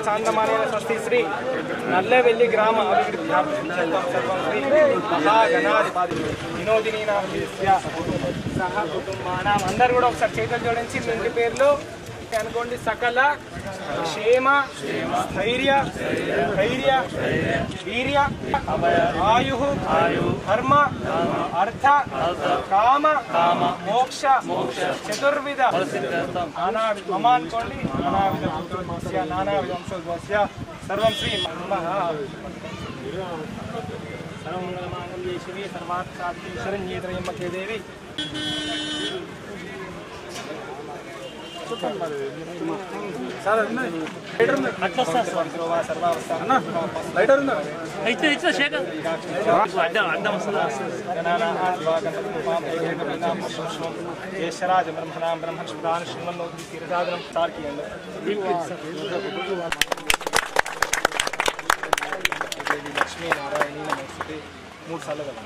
చాందమానేన స్వస్తి శ్రీ నల్లవెల్లి గ్రామ అభివృద్ధ్యార్థం సర్వం శ్రీ మహాగణాధిపతి వినోదినీనాం సహ కుటుంబానాం. అందరు కూడా ఒకసారి చేతులు జోడించి మీ ఇంటి పేర్లు అనుకోండి. సకల క్షేమ స్థైర్య ధైర్య వీర్య ఆయు ధర్మ అర్థ కామ మోక్ష చతుర్విధ మమ అనుకోండి. నానావిధ వంశోద్భవస్య సర్వం శ్రీ సర్వమంగళమాంగళ్యే శివే సర్వార్థసాధికే శరణ్యే త్రయంబకే దేవి. ేశ్వరాజ బ్రహ్మణా బ్రహ్మణ్మదాన శ్రీమన్నోతి తీర్థాదనం తార్కీయండి. లక్ష్మీ నారాయణీ నమస్తే 3 సార్లు కదా.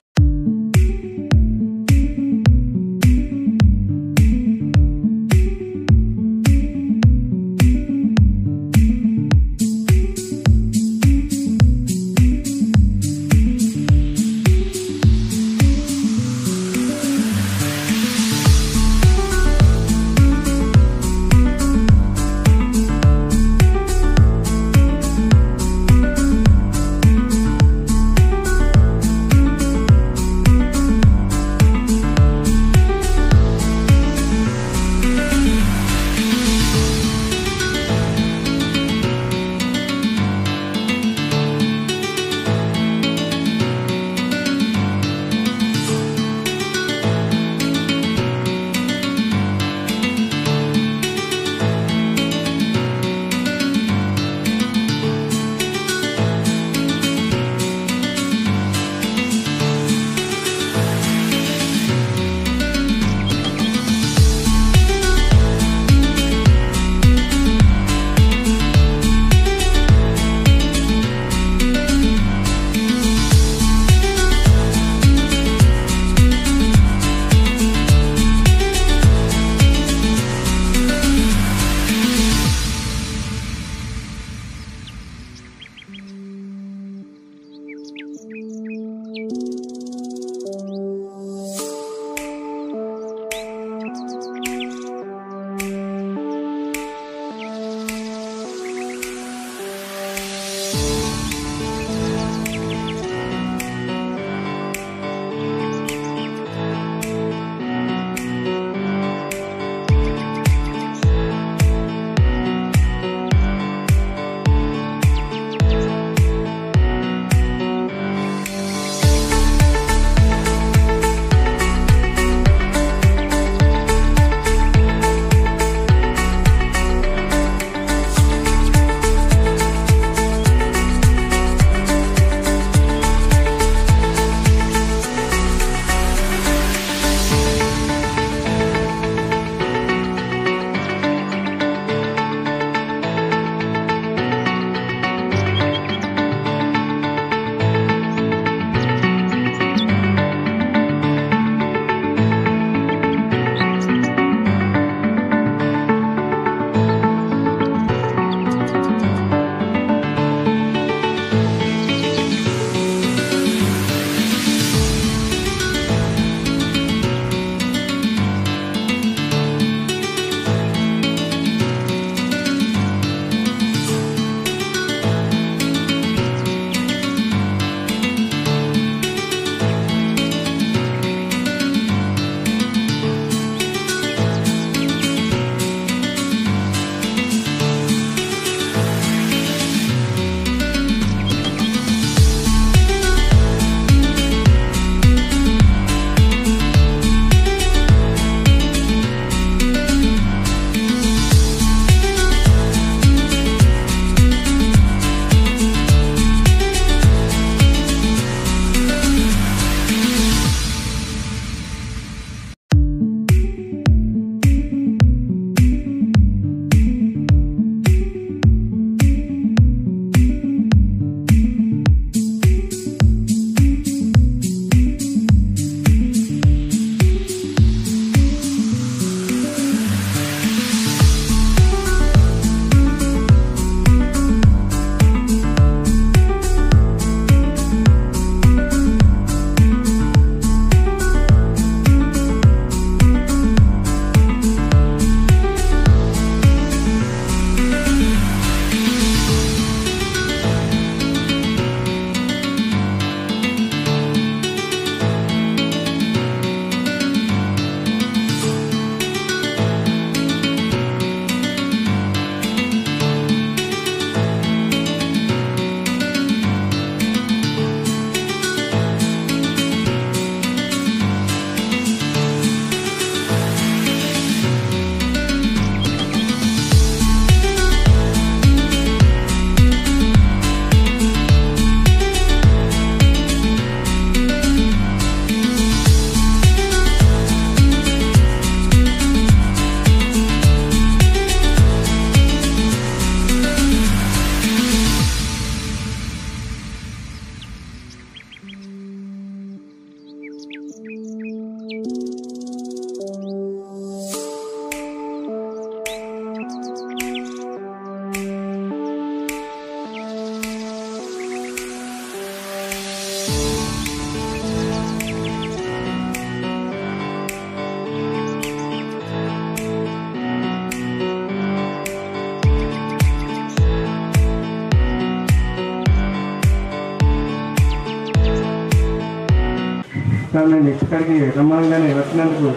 నన్ను ఇక్కడికి రమ్మగానే వచ్చినందుకు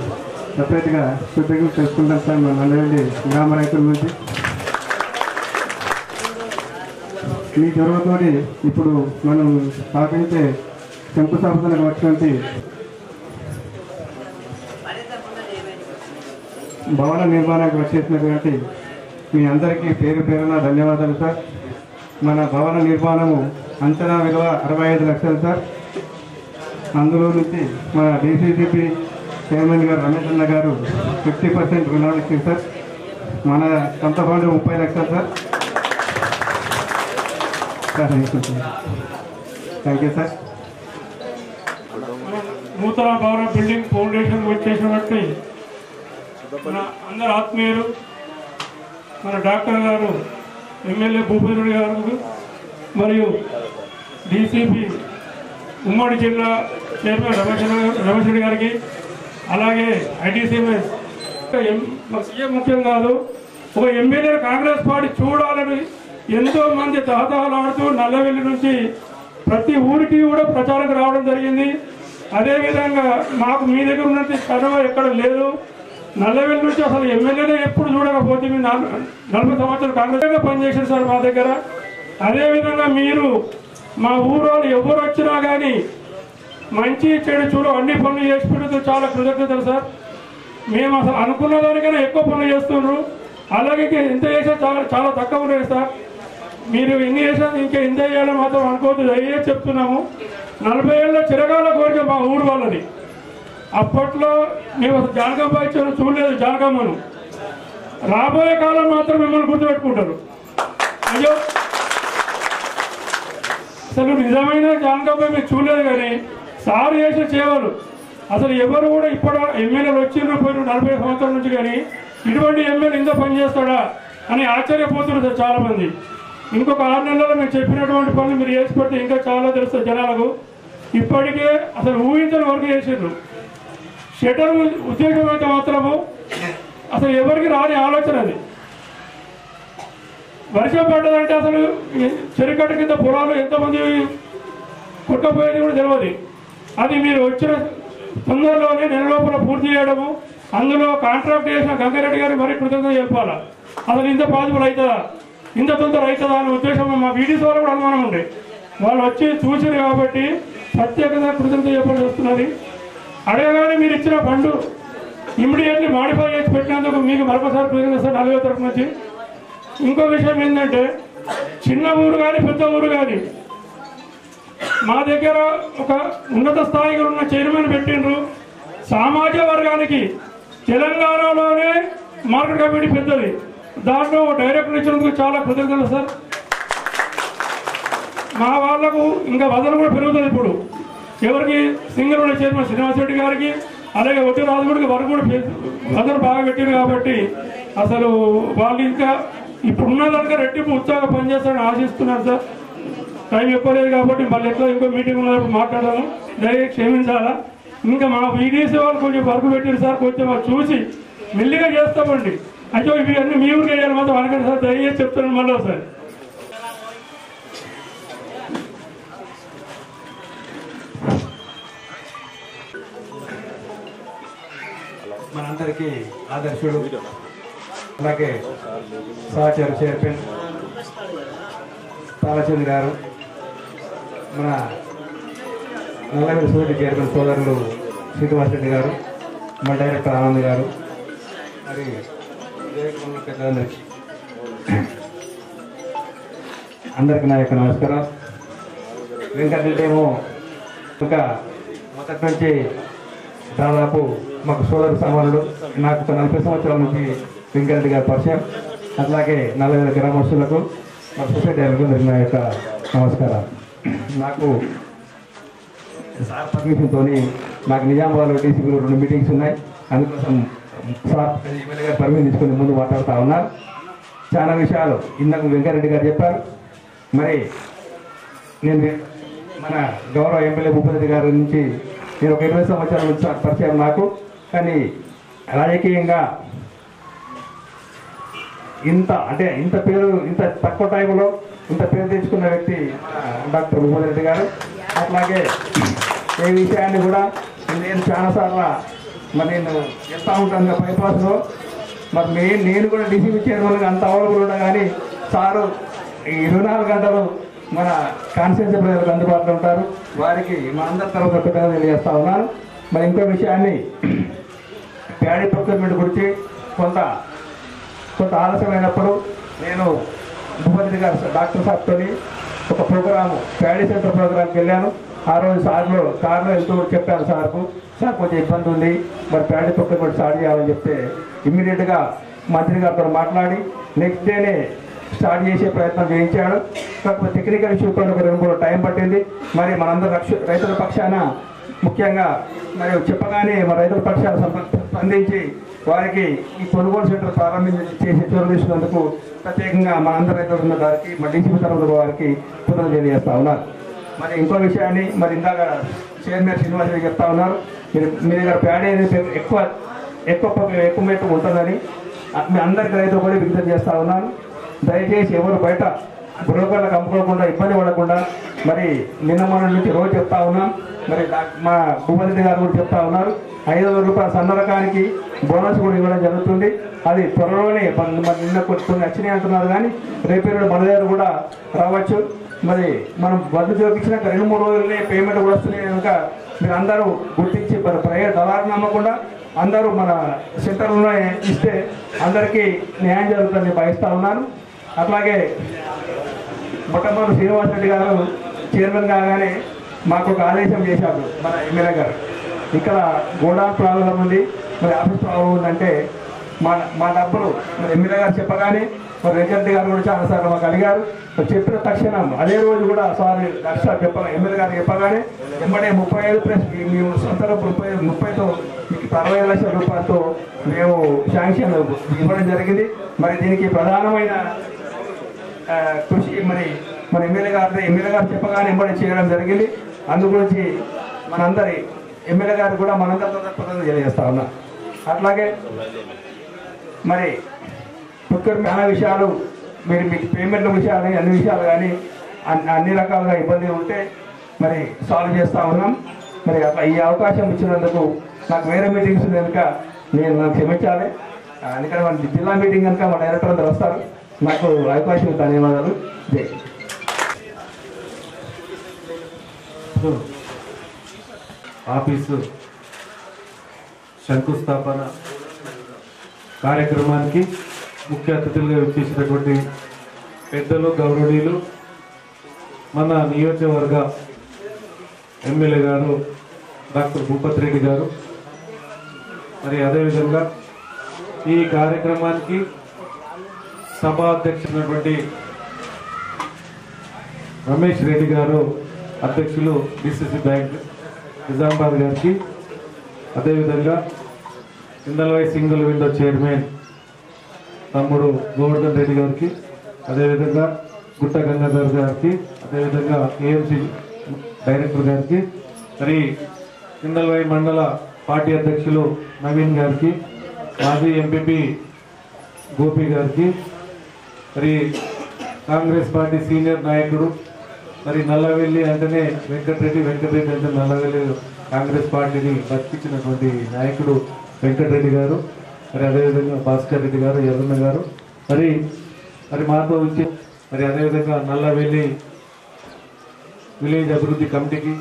సపరేట్గా కృతజ్ఞతలు తెలుసుకుంటాను సార్. మన నందరెడ్డి గ్రామ రైతుల నుంచి మీ చొరవతోటి ఇప్పుడు మనం స్థాపించే శంకుస్థాపనకు వచ్చినటువంటి భవన నిర్మాణానికి వచ్చేసినటువంటి మీ అందరికీ పేరు పేరున ధన్యవాదాలు సార్. మన భవన నిర్మాణము అంచనా విలువ 65 లక్షలు సార్. అందులో నుంచి మన డీసీసీపీ చైర్మన్ గారు రమేష్ అన్న గారు 50% రుణాలు ఇచ్చింది సార్. మన సొంత ఫండ్ 30 లక్షలు సార్. Thank you sir. నూతన భవన బిల్డింగ్ ఫౌండేషన్ వచ్చేసినట్టు మన అందరు ఆత్మీయులు, మన డాక్టర్ గారు, ఎమ్మెల్యే భూపతి గారు మరియు డీసీపీ ఉమ్మడి జిల్లా చైర్మన్ రమేష్ రెడ్డి గారికి, అలాగే ఐటీసీఎంఎస్ సీఎం ముఖ్యం కాదు, ఒక ఎమ్మెల్యే కాంగ్రెస్ పార్టీ చూడాలని ఎంతో మంది తహతహలాడుతూ నల్లవెల్లి నుంచి ప్రతి ఊరికి కూడా ప్రచారం రావడం జరిగింది. అదేవిధంగా మాకు మీ దగ్గర ఉన్నట్టు చదువు ఎక్కడ లేదు. నల్లవెల్లి నుంచి అసలు ఎమ్మెల్యేనే ఎప్పుడు చూడకపోతే మీ 40 సంవత్సరాలు కాంగ్రెస్గా పనిచేశారు సార్ మా దగ్గర. అదేవిధంగా మీరు మా ఊరు వాళ్ళు ఎవరు వచ్చినా కానీ మంచి చెడు చూడ అన్ని పనులు చేసి పెడుతూ చాలా కృతజ్ఞతలు సార్. మేము అసలు అనుకున్న దానికైనా ఎక్కువ పనులు చేస్తున్నారు. అలాగే ఎంత చేసినా చాలా చాలా తక్కువ ఉన్నాయి సార్. మీరు ఎన్ని చేసినా ఇంకా ఎంత చేయాలో మాత్రం అనుకోవద్దు, దయచేసి చెప్తున్నాము. 40 ఏళ్ళ చిరకాల కోరిక మా ఊరు వాళ్ళది. అప్పట్లో మేము అసలు జానకమ్మ ఇచ్చాను చూడలేదు, జానకమ్మను. రాబోయే కాలం మాత్రం మిమ్మల్ని గుర్తుపెట్టుకుంటారు. అయ్యో అసలు నిజమైన జానకమ్మ మీరు చూడలేదు, కానీ సారు చేసే సేవలు అసలు ఎవరు కూడా ఇప్పుడు ఎమ్మెల్యేలు వచ్చిన పోయిన 40 సంవత్సరాల నుంచి, కానీ ఇటువంటి ఎమ్మెల్యే ఇంత పనిచేస్తాడా అని ఆశ్చర్యపోతున్నారు సార్ చాలామంది. ఇంకొక 6 నెలల్లో మేము చెప్పినటువంటి పనులు మీరు చేసి పెడితే ఇంకా చాలా తెలుస్తుంది జనాలకు. ఇప్పటికే అసలు ఊహించని వరకు చేసిండ్రు. షటర్ ఉద్యోగం అయితే మాత్రము అసలు ఎవరికి రాని ఆలోచన అది. వర్షం పడ్డదంటే అసలు చెరుకట్ట కింద పొలాలు ఎంతమంది కొట్టపోయేది కూడా తెలియదు. అది మీరు వచ్చిన తొందరలోనే నెల లోపల పూర్తి చేయడము, అందులో కాంట్రాక్ట్ చేసిన గంగారెడ్డి గారికి మరీ కృతజ్ఞత చెప్పాలా. అసలు ఇంత పాజిబుల్ అవుతుందా, ఇంత తొందర అవుతుందా అనే ఉద్దేశం మా వీడియోస్ వాళ్ళు కూడా అనుమానం ఉండే. వాళ్ళు వచ్చి చూసారు కాబట్టి ప్రత్యేకంగా కృతజ్ఞత చెప్పాల్సి వస్తున్నది. అడగగానే మీరు ఇచ్చిన ఫండ్ ఇమ్మీడియట్లీ మాడిఫై చేసి పెట్టినందుకు మీకు మరొకసారి కృతజ్ఞత సార్ 40 తరఫు నుంచి. ఇంకో విషయం ఏంటంటే, చిన్న ఊరు కానీ పెద్ద ఊరు కానీ మా దగ్గర ఒక ఉన్నత స్థాయిగా ఉన్న చైర్మన్ పెట్టిండ్రు. సామాజిక వర్గానికి తెలంగాణలోనే మార్కెట్ కమిటీ పెద్దది, దాంట్లో డైరెక్టర్ ఇచ్చినందుకు చాలా కృతజ్ఞతలు సార్. మా వాళ్లకు ఇంకా వదలు కూడా పెరుగుతుంది. ఇప్పుడు ఎవరికి సింగల్ ఉన్న చైర్మన్ శ్రీనివాస్ రెడ్డి గారికి, అలాగే ఒట్టి రాజుగుడికి వరకు కూడా వదలు బాగా పెట్టారు కాబట్టి అసలు వాళ్ళు ఇంకా ఇప్పుడున్న దానిక రెట్టింపు ఉత్సాహంగా పనిచేస్తారని ఆశిస్తున్నారు సార్. టైం ఎక్కువ లేదు కాబట్టి మళ్ళీ ఎట్లా ఇంకో మీటింగ్ ఉన్నప్పుడు మాట్లాడదాము, దయచేసి క్షమించాలా. ఇంకా మా వీడియోస్ వాళ్ళు కొంచెం వర్క్ పెట్టారు సార్, కొంచెం చూసి మెల్లిగా చేస్తామండి. అయ్యో ఇవి అన్నీ మీ ఊరికి వేయాలి మాత్రం అనకండి సార్, దయచేసి చెప్తున్నాను మళ్ళీ సార్. మనందరికీ ఆదర్శుడు, అలాగే సహచర చైర్మన్ తాళచంద్ర గారు, మన నల్లగొండ సొసైటీ చైర్మన్ సోదరులు శ్రీనివాస్ రెడ్డి గారు, మన డైరెక్టర్ ఆనంద్ గారు, మరి పెద్దలందరికీ అందరికీ నా యొక్క నమస్కారం. వెంకటరెడ్డి ఏమో ఇంకా మొదటి నుంచి దాదాపు మాకు సోదరు సమానుడు. నాకు ఒక 40 సంవత్సరాల నుంచి వెంకటరెడ్డి గారి పరిచయం. అట్లాగే 40 గ్రామస్తులకు, మా సొసైటీ అందరికీ నా యొక్క నమస్కారం. నాకు సార్ పర్మిషన్తో నాకు నిజామాబాద్లో డీసీపీలో 2 మీటింగ్స్ ఉన్నాయి. అందుకోసం సార్ ఎమ్మెల్యే గారు పర్మిషన్ తీసుకుని ముందు మాట్లాడుతూ ఉన్నారు. చాలా విషయాలు ఇందాక వెంకటరెడ్డి గారు చెప్పారు. మరి నేను మన గౌరవ ఎమ్మెల్యే భూపతి గారి నుంచి నేను ఒక 20 సంవత్సరాల నుంచి పరిచయం నాకు. కానీ రాజకీయంగా ఇంత పేరు ఇంత తక్కువ టైంలో ఇంత పేరు తెచ్చుకున్న వ్యక్తి డాక్టర్ భూపతి గారు. అట్లాగే ఏ విషయాన్ని కూడా నేను చాలాసార్లు మరి నేను వెళ్తూ ఉంటాను బైపాస్లో. మరి నేను కూడా డిసిపి చైర్మన్గా అంత అవైలబుల్ ఉన్నా కానీ సారు 24 గంటలు మన కాన్స్టిట్యూన్సీ ప్రజలకు అందుబాటులో ఉంటారు. వారికి మా అందరి తరఫున కృతజ్ఞతలు తెలియజేస్తా ఉన్నాను. మరి ఇంకో విషయాన్ని ప్యాడీ ప్రొక్యూర్మెంట్ గురించి కొంత ఆలస్యమైనప్పుడు నేను భూపతి గారు డాక్టర్ సార్తో ఒక ప్రోగ్రాము ప్యాడీ సెంటర్ ప్రోగ్రామ్కి వెళ్ళాను. ఆ రోజు సార్లో కార్లో వెళ్తూ చెప్పాను సార్కు, సార్ కొంచెం ఇబ్బంది ఉంది, మరి ప్యాడీ ప్రొక్యూర్మెంట్ స్టార్ట్ చేయాలని చెప్తే ఇమ్మీడియట్గా మంత్రి గారితో మాట్లాడి నెక్స్ట్ డేనే స్టార్ట్ చేసే ప్రయత్నం చేయించాడు. కాకపోతే టెక్నికల్ ఇష్యూ పైన ఒక 2-3 టైం పట్టింది. మరి మనందరూ రైతుల పక్షాన ముఖ్యంగా మరి చెప్పగానే మన రైతుల పక్షాన స్పందించి వారికి ఈ కొనుగోలు సెంటర్ చేసే చొరవ తీసుకున్నందుకు ప్రత్యేకంగా మనందరూ రైతులు గారికి మన డీసీపీ తరఫున వారికి కృతజ్ఞతలు తెలియజేస్తా ఉన్నారు. మరి ఇంకో విషయాన్ని మరి ఇందాక చైర్మన్ శ్రీనివాసరెడ్డి చెప్తా ఉన్నారు, మీ దగ్గర ప్యాడీ అనేది ఎక్కువ మెట్టు ఉంటుందని మీ అందరికీ రైతు కూడా విజ్ఞప్తి చేస్తూ ఉన్నాను. దయచేసి ఎవరు బయట బ్రోకర్లకు అమ్ముకోకుండా ఇబ్బంది పడకుండా మరి నిన్న మొన్న నుంచి రోజు చెప్తా ఉన్నాం. మరి మా భూపతి గారు కూడా చెప్తా ఉన్నారు 500 రూపాయల సన్నరకానికి బోనస్ కూడా ఇవ్వడం జరుగుతుంది. అది త్వరలోనే మరి నిన్న కొన్ని వచ్చినాయి అంటున్నారు కానీ రేపేరు మన దగ్గర కూడా రావచ్చు. మరి మనం వడ్లు చూపించినాక 2-3 రోజులనే పేమెంట్ కూడా వస్తున్నాయి కనుక మీరు అందరూ గుర్తించి మరి ప్రైవేట్ దళారులు నమ్మకుండా అందరూ మన సెంటర్లో ఇస్తే అందరికీ న్యాయం జరుగుతుందని భావిస్తూ ఉన్నాను. అట్లాగే మొట్టమొదటి శ్రీనివాసరెడ్డి గారు చైర్మన్ కాగానే మాకు ఒక ఆదేశం చేశారు మన ఎమ్మెల్యే గారు, ఇక్కడ గోడౌన్ ప్రాబ్లం ఉంది, మరి ఆఫీస్ ప్రాబ్లం ఉందంటే మా డబ్బులు మరి ఎమ్మెల్యే గారు చెప్పగానే మరి రెడ్డి గారు కూడా చాలాసార్లు మాకు అడిగారు. చెప్పిన తక్షణం అదే రోజు కూడా సారీ ఎమ్మెల్యే గారు చెప్పగానే వెంబడే 35+ మేము సొంత 30తో మీకు 60 లక్షల రూపాయలతో మేము శాంక్షన్ ఇవ్వడం జరిగింది. మరి దీనికి ప్రధానమైన కృషి మరి మన ఎమ్మెల్యే గారు చెప్పగానే వెంబడి చేయడం జరిగింది. అందు గురించి మనందరి ఎమ్మెల్యే గారు కూడా మనందరితో కృతజ్ఞతలు తెలియజేస్తా ఉన్నా. అట్లాగే మరి చాలా విషయాలు మీకు పేమెంట్ల విషయాలు అన్ని విషయాలు కానీ అన్ని రకాలుగా ఇబ్బంది ఉంటే మరి సాల్వ్ చేస్తూ ఉన్నాం. మరి అట్లా ఈ అవకాశం ఇచ్చినందుకు నాకు వేరే మీటింగ్స్ కనుక నాకు క్షమించాలి. ఎందుకంటే మన జిల్లా మీటింగ్ కనుక మా డైరెక్టర్ అందరూ వస్తారు. నాకు అవకాశం ధన్యవాదాలు. జై ఆఫీసు శంకుస్థాపన కార్యక్రమానికి ముఖ్య అతిథులుగా వచ్చేసినటువంటి పెద్దలు గౌరవనీయులు మన నియోజకవర్గ ఎమ్మెల్యే గారు డాక్టర్ భూపతి రెడ్డి గారు, మరి అదేవిధంగా ఈ కార్యక్రమానికి సభా అధ్యక్షుడైనటువంటి రమేష్ రెడ్డి గారు, అధ్యక్షులు డిసిసి బ్యాంక్ నిజామాబాద్ గారికి, అదేవిధంగా ఇందల్వై సింగిల్ విండో చైర్మన్ తమ్ముడు గోవర్ధన్ రెడ్డి గారికి, అదేవిధంగా గుట్ట గంగాధర్ గారికి, అదేవిధంగా ఏఎంసీ డైరెక్టర్ గారికి, మరి ఇందల్వై మండల పార్టీ అధ్యక్షులు నవీన్ గారికి, మాజీ ఎంపీపీ గోపి గారికి, మరి కాంగ్రెస్ పార్టీ సీనియర్ నాయకుడు మరి నల్లవెల్లి అంటేనే వెంకటరెడ్డి అంటే నల్లవెల్లి కాంగ్రెస్ పార్టీని బతికించినటువంటి నాయకుడు వెంకటరెడ్డి గారు, మరి అదేవిధంగా భాస్కర్ రెడ్డి గారు, ఎర్రన్న గారు, మరి మాతో వచ్చి మరి అదేవిధంగా నల్లవెల్లి విలేజ్ అభివృద్ధి కమిటీకి,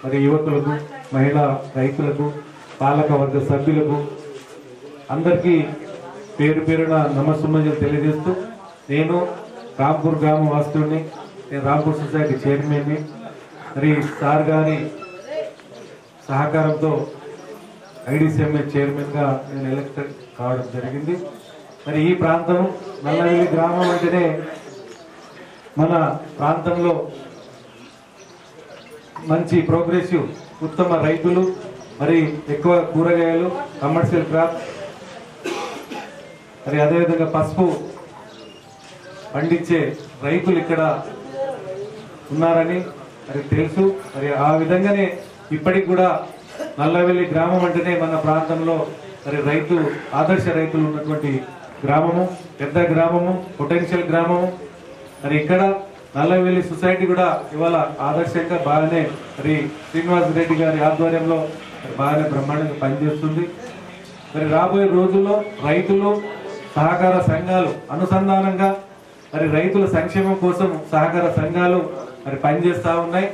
మరి యువకులకు, మహిళా రైతులకు, పాలక వర్గ సభ్యులకు అందరికీ పేరు పేరున నమస్సుమంజలు తెలియజేస్తూ, నేను రాంపూర్ గ్రామ వాస్తువుని, నేను రాంపూర్ సొసైటీ చైర్మన్ని, మరి సార్ గారి సహకారంతో ఐడిసిఎంఏ చైర్మన్గా నేను ఎలక్టెడ్ కావడం జరిగింది. మరి ఈ ప్రాంతం నల్లవెల్లి గ్రామం అంటేనే మన ప్రాంతంలో మంచి ప్రోగ్రెసివ్ ఉత్తమ రైతులు, మరి ఎక్కువ కూరగాయలు, కమర్షియల్ క్రాప్, మరి అదేవిధంగా పసుపు పండించే రైతులు ఇక్కడ ఉన్నారని మరి తెలుసు. మరి ఆ విధంగానే ఇప్పటికి కూడా నల్లవెల్లి గ్రామం అంటేనే మన ప్రాంతంలో మరి ఆదర్శ రైతులు ఉన్నటువంటి గ్రామము, పెద్ద గ్రామము, పొటెన్షియల్ గ్రామము. మరి ఇక్కడ నల్లవెల్లి సొసైటీ కూడా ఇవాళ ఆదర్శంగా బాగానే మరి శ్రీనివాస్ రెడ్డి గారి ఆధ్వర్యంలో బాగానే బ్రహ్మాండంగా పనిచేస్తుంది. మరి రాబోయే రోజుల్లో రైతులు సహకార సంఘాలు అనుసంధానంగా మరి రైతుల సంక్షేమం కోసం సహకార సంఘాలు మరి పనిచేస్తూ ఉన్నాయి.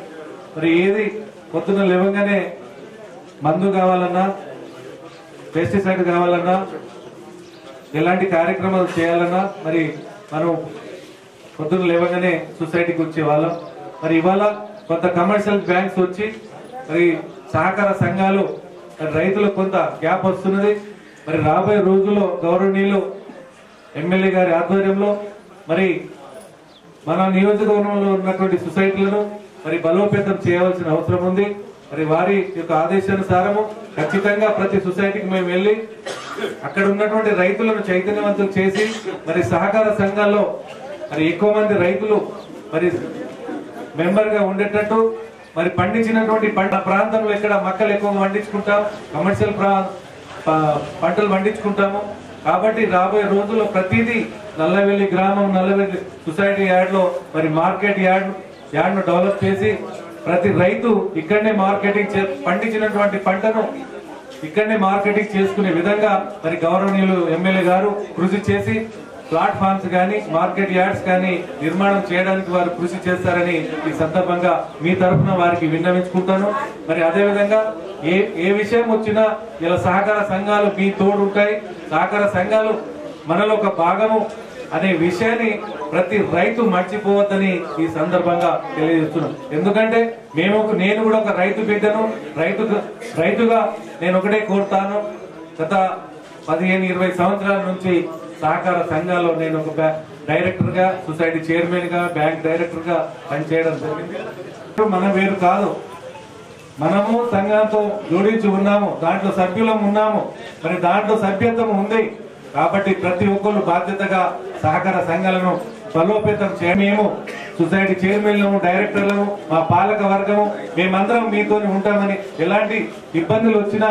మరి ఏది పొద్దున లేవగానే మందు కావాలన్నా పెస్టిసైడ్ కావాలన్నా ఎలాంటి కార్యక్రమాలు చేయాలన్నా మరి మనం పొద్దున లేవగానే సొసైటీకి వచ్చే వాళ్ళం. మరి ఇవాళ కొంత కమర్షియల్ బ్యాంక్స్ వచ్చి మరి సహకార సంఘాలు రైతులకు కొంత గ్యాప్ వస్తున్నది. మరి రాబోయే రోజుల్లో గౌరవనీయులు ఎమ్మెల్యే గారి ఆధ్వర్యంలో మరి మన నియోజకవర్గంలో ఉన్నటువంటి సొసైటీలను మరి బలోపేతం చేయవలసిన అవసరం ఉంది. మరి వారి యొక్క ఆదేశానుసారము ఖచ్చితంగా ప్రతి సొసైటీకి మేము వెళ్ళి అక్కడ ఉన్నటువంటి రైతులను చైతన్యవంతులు చేసి మరి సహకార సంఘాల్లో మరి ఎక్కువ మంది రైతులు మరి మెంబర్ గా ఉండేటట్టు మరి పండించినటువంటి ప్రాంతంలో ఇక్కడ మక్కలు ఎక్కువగా పండించుకుంటాం, కమర్షియల్ పంటలు పండించుకుంటాము. కాబట్టి రాబోయే రోజుల్లో ప్రతిదీ నల్లవెల్లి గ్రామం నల్లవెల్లి సొసైటీ యార్డ్ లో మరి మార్కెట్ యార్డ్ ను డెవలప్ చేసి ప్రతి రైతు ఇక్కడనే మార్కెటింగ్ పండించినటువంటి పంటను ఇక్కడనే మార్కెటింగ్ చేసుకునే విధంగా మరి గౌరవనీయులు ఎమ్మెల్యే గారు కృషి చేసి ప్లాట్ఫామ్స్ కానీ మార్కెట్ యార్డ్స్ కానీ నిర్మాణం చేయడానికి వారు కృషి చేస్తారని ఈ సందర్భంగా మీ తరఫున వారికి విన్నవించుకుంటాను. మరి అదేవిధంగా ఏ విషయం వచ్చినా ఇలా సహకార సంఘాలు మీ తోడు ఉంటాయి. సహకార సంఘాలు మనలో ఒక భాగము అనే విషయాన్ని ప్రతి రైతు మర్చిపోవద్దని ఈ సందర్భంగా తెలియజేస్తున్నాం. ఎందుకంటే నేను కూడా ఒక రైతు బిడ్డను, రైతుగా నేను ఒకటే కోరుతాను. గత 15-20 సంవత్సరాల నుంచి సహకార సంఘాల్లో నేను ఒక డైరెక్టర్ గా, సొసైటీ చైర్మన్ గా, బ్యాంక్ డైరెక్టర్ గా పనిచేయడం జరిగింది. మనం వేరు కాదు, మనము సంఘంతో జోడించి ఉన్నాము, దాంట్లో సభ్యులం ఉన్నాము, మరి దాంట్లో సభ్యత్వం ఉంది. కాబట్టి ప్రతి ఒక్కరు బాధ్యతగా సహకార సంఘాలను బలోపేతం మేము సొసైటీ చైర్మన్లము, డైరెక్టర్లము, మా పాలక వర్గము మేమందరం మీతోనే ఉంటామని ఎలాంటి ఇబ్బందులు వచ్చినా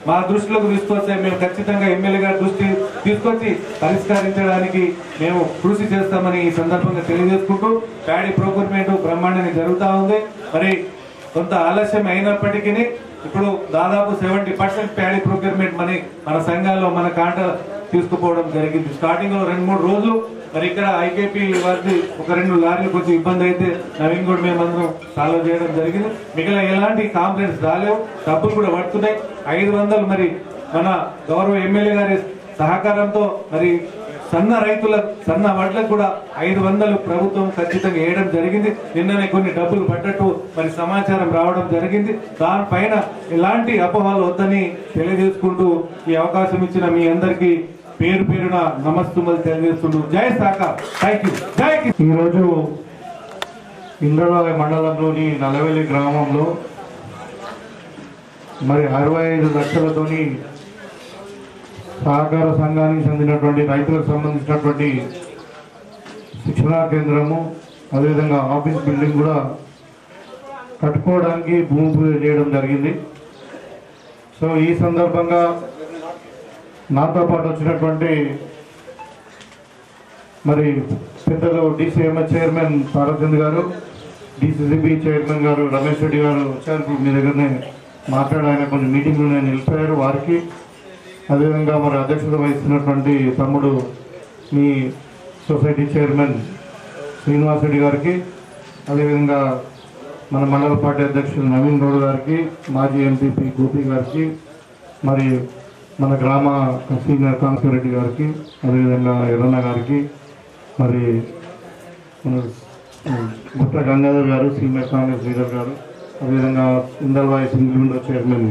మా దృష్టిలోకి తీసుకొస్తే మేము ఖచ్చితంగా ఎమ్మెల్యే గారి దృష్టి తీసుకొచ్చి పరిష్కరించడానికి మేము కృషి చేస్తామని ఈ సందర్భంగా తెలియజేసుకుంటూ ప్యాడీ ప్రొక్యూర్మెంట్ బ్రహ్మాండంగా జరుగుతూ ఉంది. మరి కొంత ఆలస్యం అయినప్పటికీ ఇప్పుడు దాదాపు 70% ప్యాడీ ప్రొక్యూర్మెంట్ మన సంఘాల్లో మన కాంట తీసుకుపోవడం జరిగింది. స్టార్టింగ్ లో 2-3 రోజులు మరి ఇక్కడ ఐకేపీ వారికి ఒక 2 లారీలు కొంచెం ఇబ్బంది అయితే నవీన్ కూడా మేమందరం సాల్వ్ చేయడం జరిగింది. మిగిలిన ఎలాంటి కాంప్లైంట్స్ రాలేవు, డబ్బులు కూడా పడుతున్నాయి. 500 మరి మన గౌరవ ఎమ్మెల్యే గారి సహకారంతో మరి సన్న వడ్లకు కూడా 500 ప్రభుత్వం ఖచ్చితంగా వేయడం జరిగింది. నిన్ననే కొన్ని డబ్బులు పడ్డట్టు మరి సమాచారం రావడం జరిగింది. దానిపైన ఎలాంటి అపోహలు వద్దని తెలియజేసుకుంటూ ఈ అవకాశం ఇచ్చిన మీ అందరికీ పేరు పేరున నమస్తుమలు తెలియజేస్తుంటూ జై సహకార్. Thank you. ఈరోజు ఇంద్రవాయ మండలంలోని నల్లవెల్లి గ్రామంలో మరి 65 లక్షలతోని సహకార సంఘానికి చెందినటువంటి రైతులకు సంబంధించినటువంటి శిక్షణా కేంద్రము, అదేవిధంగా ఆఫీస్ బిల్డింగ్ కూడా కట్టుకోవడానికి భూమి పూజ చేయడం జరిగింది. సో ఈ సందర్భంగా నాతో పాటు వచ్చినటువంటి మరి పెద్దలు DCMS చైర్మన్ తారచంద్ గారు, DCCB చైర్మన్ గారు రమేష్ రెడ్డి గారు వచ్చారు. మీ దగ్గరనే మాట్లాడాలని కొంచెం మీటింగ్లు నేను నిలిపారు వారికి. అదేవిధంగా మరి అధ్యక్షత వహిస్తున్నటువంటి తమ్ముడు మీ సొసైటీ చైర్మన్ శ్రీనివాస్ రెడ్డి గారికి, అదేవిధంగా మన మండల పార్టీ అధ్యక్షులు నవీన్ గౌడ్ గారికి, మాజీ ఎంపీపీ గోపి గారికి, మరి మన గ్రామ సీనియర్ కాంగ్రెస్ రెడ్డి గారికి, అదేవిధంగా ఎర్రన్న గారికి, మరి మన గుట్ట గంగాధర్ గారు సీనియర్ కాంగ్రెస్ లీడర్ గారు, అదేవిధంగా ఇందర్వాయి సింగిల్ విండో చైర్మన్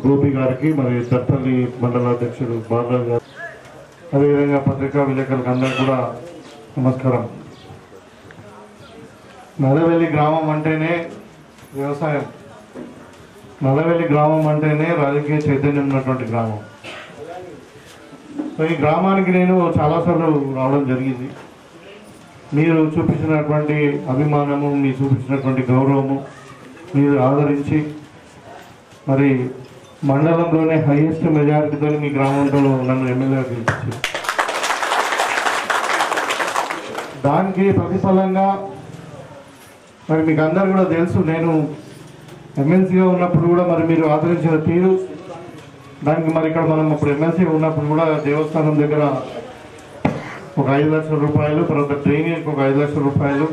గోపి గారికి, మరి చట్టల్లి మండల అధ్యక్షుడు బాలరాజు గారు, అదేవిధంగా పత్రికా విలేకరులకు అందరికీ కూడా నమస్కారం. నల్లవెల్లి గ్రామం అంటేనే వ్యవసాయం, నల్లవెల్లి గ్రామం అంటేనే రాజకీయ చైతన్యం ఉన్నటువంటి గ్రామం. సో ఈ గ్రామానికి నేను చాలాసార్లు రావడం జరిగింది. మీరు చూపించినటువంటి అభిమానము, మీరు చూపించినటువంటి గౌరవము, మీరు ఆదరించి మరి మండలంలోనే హైయెస్ట్ మెజారిటీతో మీ గ్రామంలో నన్ను ఎమ్మెల్యేగా గెలిపించారు. దానికి ప్రతిఫలంగా మరి మీకు అందరు కూడా తెలుసు, నేను ఎమ్మెల్సీగా ఉన్నప్పుడు కూడా మరి మీరు ఆదరించిన తీరు, దానికి మరి ఇక్కడ మనం ఇప్పుడు ఎమ్మెల్సీగా ఉన్నప్పుడు కూడా దేవస్థానం దగ్గర ఒక 5 లక్షల రూపాయలు, తర్వాత డ్రైనేజ్కి ఒక 5 లక్షల రూపాయలు,